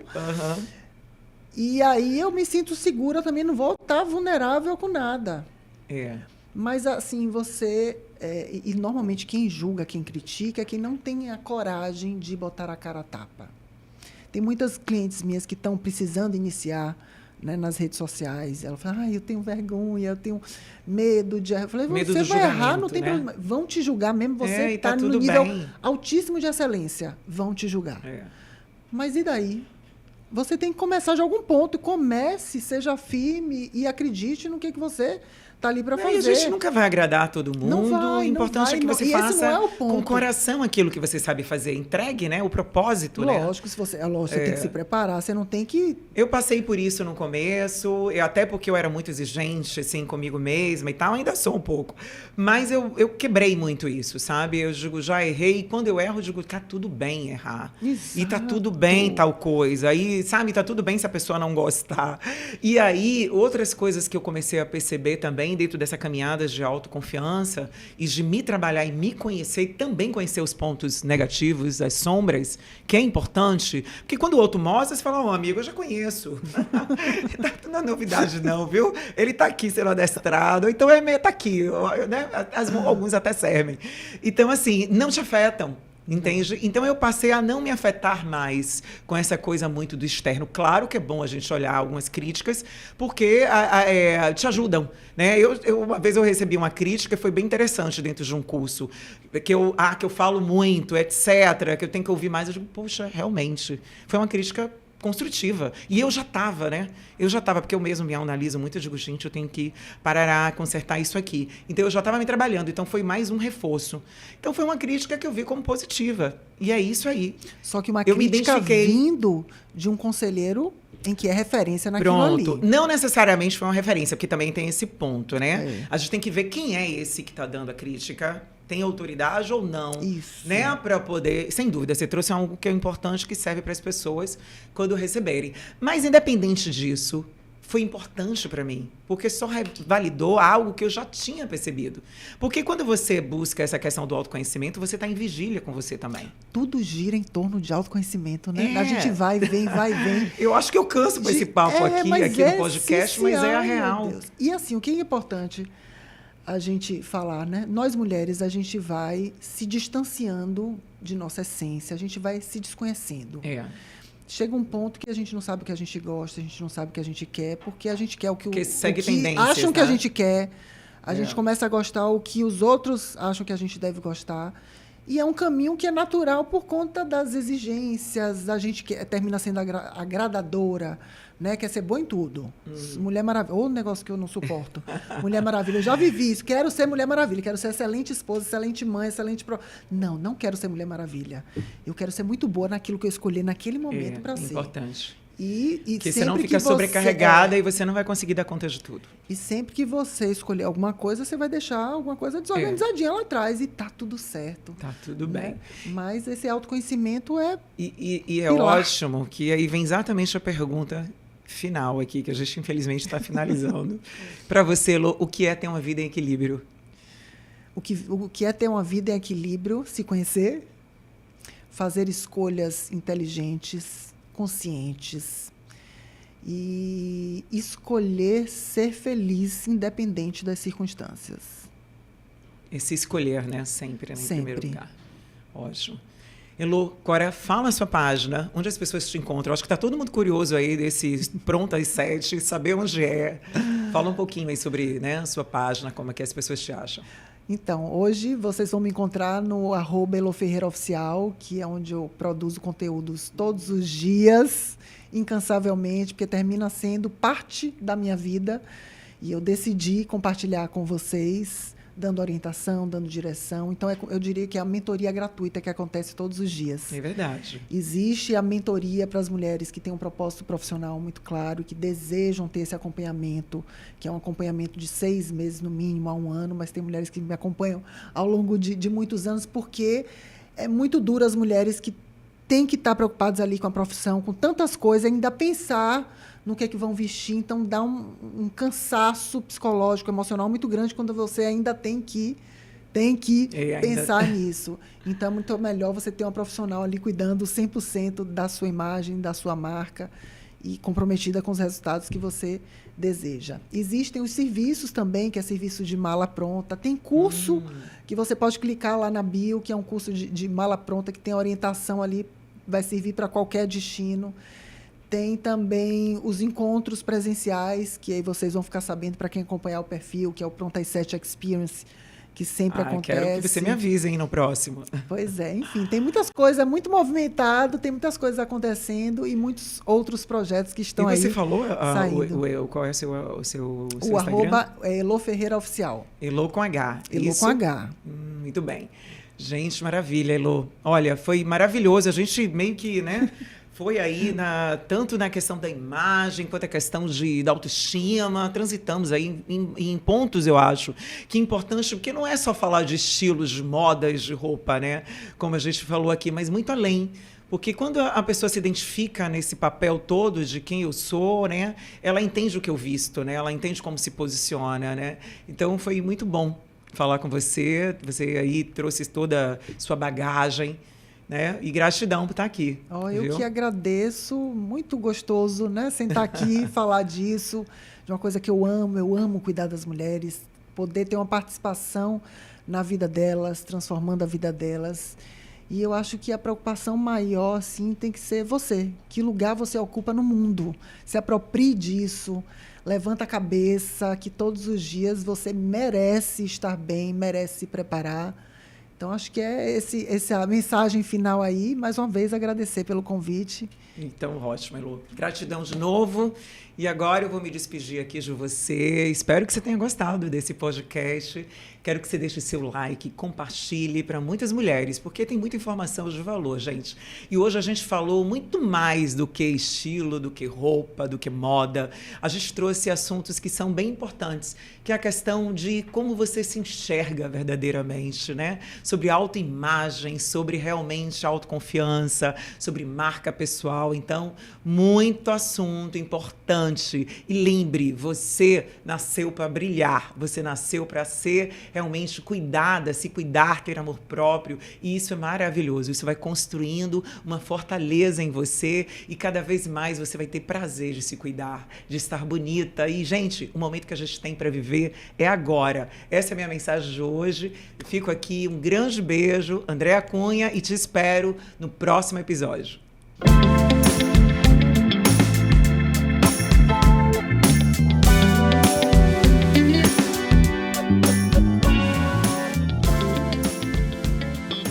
E aí eu me sinto segura também, não vou estar vulnerável com nada. Mas, assim, e normalmente quem julga, quem critica, é quem não tem a coragem de botar a cara a tapa. Tem muitas clientes minhas que estão precisando iniciar, né, nas redes sociais. Ela fala, eu tenho vergonha, eu tenho medo de errar. Eu falei, você vai errar, não tem problema. Vão te julgar mesmo, você está no nível altíssimo de excelência. Vão te julgar. Mas e daí? Você tem que começar de algum ponto. Comece, seja firme e acredite no que você está ali para fazer. E a gente nunca vai agradar todo mundo. O importante é que você faça com o coração aquilo que você sabe fazer. Entregue, né, o propósito. Lógico, né? Você tem que se preparar. Você não tem que... Eu passei por isso no começo, até porque eu era muito exigente, assim, comigo mesma e tal. Ainda sou um pouco. Mas eu quebrei muito isso, sabe? Eu digo, já errei. E quando eu erro, eu digo, tá tudo bem errar. Exato. E tá tudo bem tal coisa. E, sabe, tá tudo bem se a pessoa não gostar. E aí, outras coisas que eu comecei a perceber também, dentro dessa caminhada de autoconfiança e de me trabalhar e me conhecer e também conhecer os pontos negativos, as sombras, que é importante. Porque quando o outro mostra, você fala, amigo, eu já conheço. Não é novidade não, viu? Ele tá aqui sendo adestrado, então tá aqui, né? Alguns até servem. Então, assim, não te afetam. Entende? Então eu passei a não me afetar mais com essa coisa muito do externo. Claro que é bom a gente olhar algumas críticas, porque te ajudam, né? Uma vez eu recebi uma crítica, foi bem interessante dentro de um curso, que eu falo muito, etc., que eu tenho que ouvir mais. Eu digo, poxa, realmente, foi uma crítica construtiva. E eu já estava, né? Porque eu mesmo me analiso muito, eu digo, gente, eu tenho que parar, consertar isso aqui. Então, eu já estava me trabalhando, então foi mais um reforço. Então, foi uma crítica que eu vi como positiva. E é isso aí. Só que uma crítica vindo de um conselheiro em que é referência naquilo ali. Não necessariamente foi uma referência, porque também tem esse ponto, né? A gente tem que ver quem é esse que está dando a crítica. Tem autoridade ou não, isso, né? Para poder... Sem dúvida, você trouxe algo que é importante, que serve para as pessoas quando receberem. Mas, independente disso, foi importante para mim, porque só validou algo que eu já tinha percebido. Porque quando você busca essa questão do autoconhecimento, você está em vigília com você também. Tudo gira em torno de autoconhecimento, né? A gente vai, vem. Eu acho que eu canso com esse papo aqui no podcast, mas é a real. E assim, o que é importante a gente falar, né? Nós mulheres, a gente vai se distanciando de nossa essência, a gente vai se desconhecendo. Chega um ponto que a gente não sabe o que a gente gosta, a gente não sabe o que a gente quer, porque a gente quer o que acham que a gente quer. A gente começa a gostar o que os outros acham que a gente deve gostar. E é um caminho que é natural por conta das exigências, a gente termina sendo agradadora, né? Quer ser boa em tudo. Mulher Maravilha. Ou um negócio que eu não suporto. Mulher Maravilha. Eu já vivi isso. Quero ser Mulher Maravilha. Quero ser excelente esposa, excelente mãe, excelente... Não quero ser Mulher Maravilha. Eu quero ser muito boa naquilo que eu escolhi naquele momento para ser. É importante. Porque senão fica sobrecarregada e você não vai conseguir dar conta de tudo. E sempre que você escolher alguma coisa, você vai deixar alguma coisa desorganizadinha lá atrás e tá tudo certo. Tá tudo bem. Mas esse autoconhecimento é E é ótimo que aí vem exatamente a pergunta final aqui, que a gente infelizmente está finalizando. Para você, Lô, o que é ter uma vida em equilíbrio? O que é ter uma vida em equilíbrio? Se conhecer, fazer escolhas inteligentes, conscientes e escolher ser feliz independente das circunstâncias. Esse escolher, né? Sempre, né? Em Sempre. primeiro lugar. Ótimo. Elô, agora fala a sua página, onde as pessoas te encontram. Eu acho que está todo mundo curioso aí desse Pronta às 7, saber onde é. Fala um pouquinho aí sobre, né, a sua página, como é que as pessoas te acham. Então, hoje vocês vão me encontrar no @EloFerreiraOficial, que é onde eu produzo conteúdos todos os dias, incansavelmente, porque termina sendo parte da minha vida. E eu decidi compartilhar com vocês, dando orientação, dando direção. Então, eu diria que é a mentoria gratuita que acontece todos os dias. É verdade. Existe a mentoria para as mulheres que têm um propósito profissional muito claro e que desejam ter esse acompanhamento, que é um acompanhamento de 6 meses, no mínimo, a 1 ano, mas tem mulheres que me acompanham ao longo de muitos anos, porque é muito duro as mulheres que têm que estar preocupadas ali com a profissão, com tantas coisas, ainda pensar no que vão vestir. Então, dá um cansaço psicológico, emocional muito grande quando você ainda tem que pensar nisso. Então, é muito melhor você ter uma profissional ali cuidando 100% da sua imagem, da sua marca e comprometida com os resultados que você deseja. Existem os serviços também, que é serviço de mala pronta. Tem curso que você pode clicar lá na bio, que é um curso de mala pronta, que tem orientação ali, vai servir para qualquer destino. Tem também os encontros presenciais, que aí vocês vão ficar sabendo, para quem acompanhar o perfil, que é o Pronta às 7 Experience, que sempre acontece. Quero que você me avise, hein, no próximo. Pois é, enfim, tem muitas coisas, é muito movimentado, tem muitas coisas acontecendo e muitos outros projetos que estão aí. E você falou saindo. qual é o seu o Instagram? arroba é Elo Ferreira Oficial. Elo com H. Elo Isso? com H. Muito bem. Gente, maravilha, Elo. Olha, foi maravilhoso. A gente meio que, né? Foi aí tanto na questão da imagem, quanto a questão da autoestima. Transitamos aí em pontos, eu acho, que é importante, porque não é só falar de estilos, de modas, de roupa, né? Como a gente falou aqui, mas muito além. Porque quando a pessoa se identifica nesse papel todo de quem eu sou, né? Ela entende o que eu visto, né? Ela entende como se posiciona, né? Então, foi muito bom falar com você. Você aí trouxe toda a sua bagagem, né? E gratidão por estar aqui. Eu que agradeço, muito gostoso, né? Sentar aqui e falar disso, de uma coisa que eu amo cuidar das mulheres, poder ter uma participação na vida delas, transformando a vida delas. E eu acho que a preocupação maior, sim, tem que ser você. Que lugar você ocupa no mundo? Se aproprie disso, levanta a cabeça, que todos os dias você merece estar bem, merece se preparar. Então, acho que é essa mensagem final aí. Mais uma vez, agradecer pelo convite. Então, ótimo, Elo. Gratidão de novo. E agora eu vou me despedir aqui de você. Espero que você tenha gostado desse podcast. Quero que você deixe seu like, compartilhe para muitas mulheres, porque tem muita informação de valor, gente. E hoje a gente falou muito mais do que estilo, do que roupa, do que moda. A gente trouxe assuntos que são bem importantes, que é a questão de como você se enxerga verdadeiramente, né? Sobre autoimagem, sobre realmente autoconfiança, sobre marca pessoal. Então, muito assunto importante. E lembre, você nasceu para brilhar, você nasceu para ser realmente cuidada, se cuidar, ter amor próprio, e isso é maravilhoso. Isso vai construindo uma fortaleza em você e cada vez mais você vai ter prazer de se cuidar, de estar bonita. E, gente, o momento que a gente tem para viver é agora. Essa é a minha mensagem de hoje. Eu fico aqui, um grande beijo, Andréa Cunha, e te espero no próximo episódio.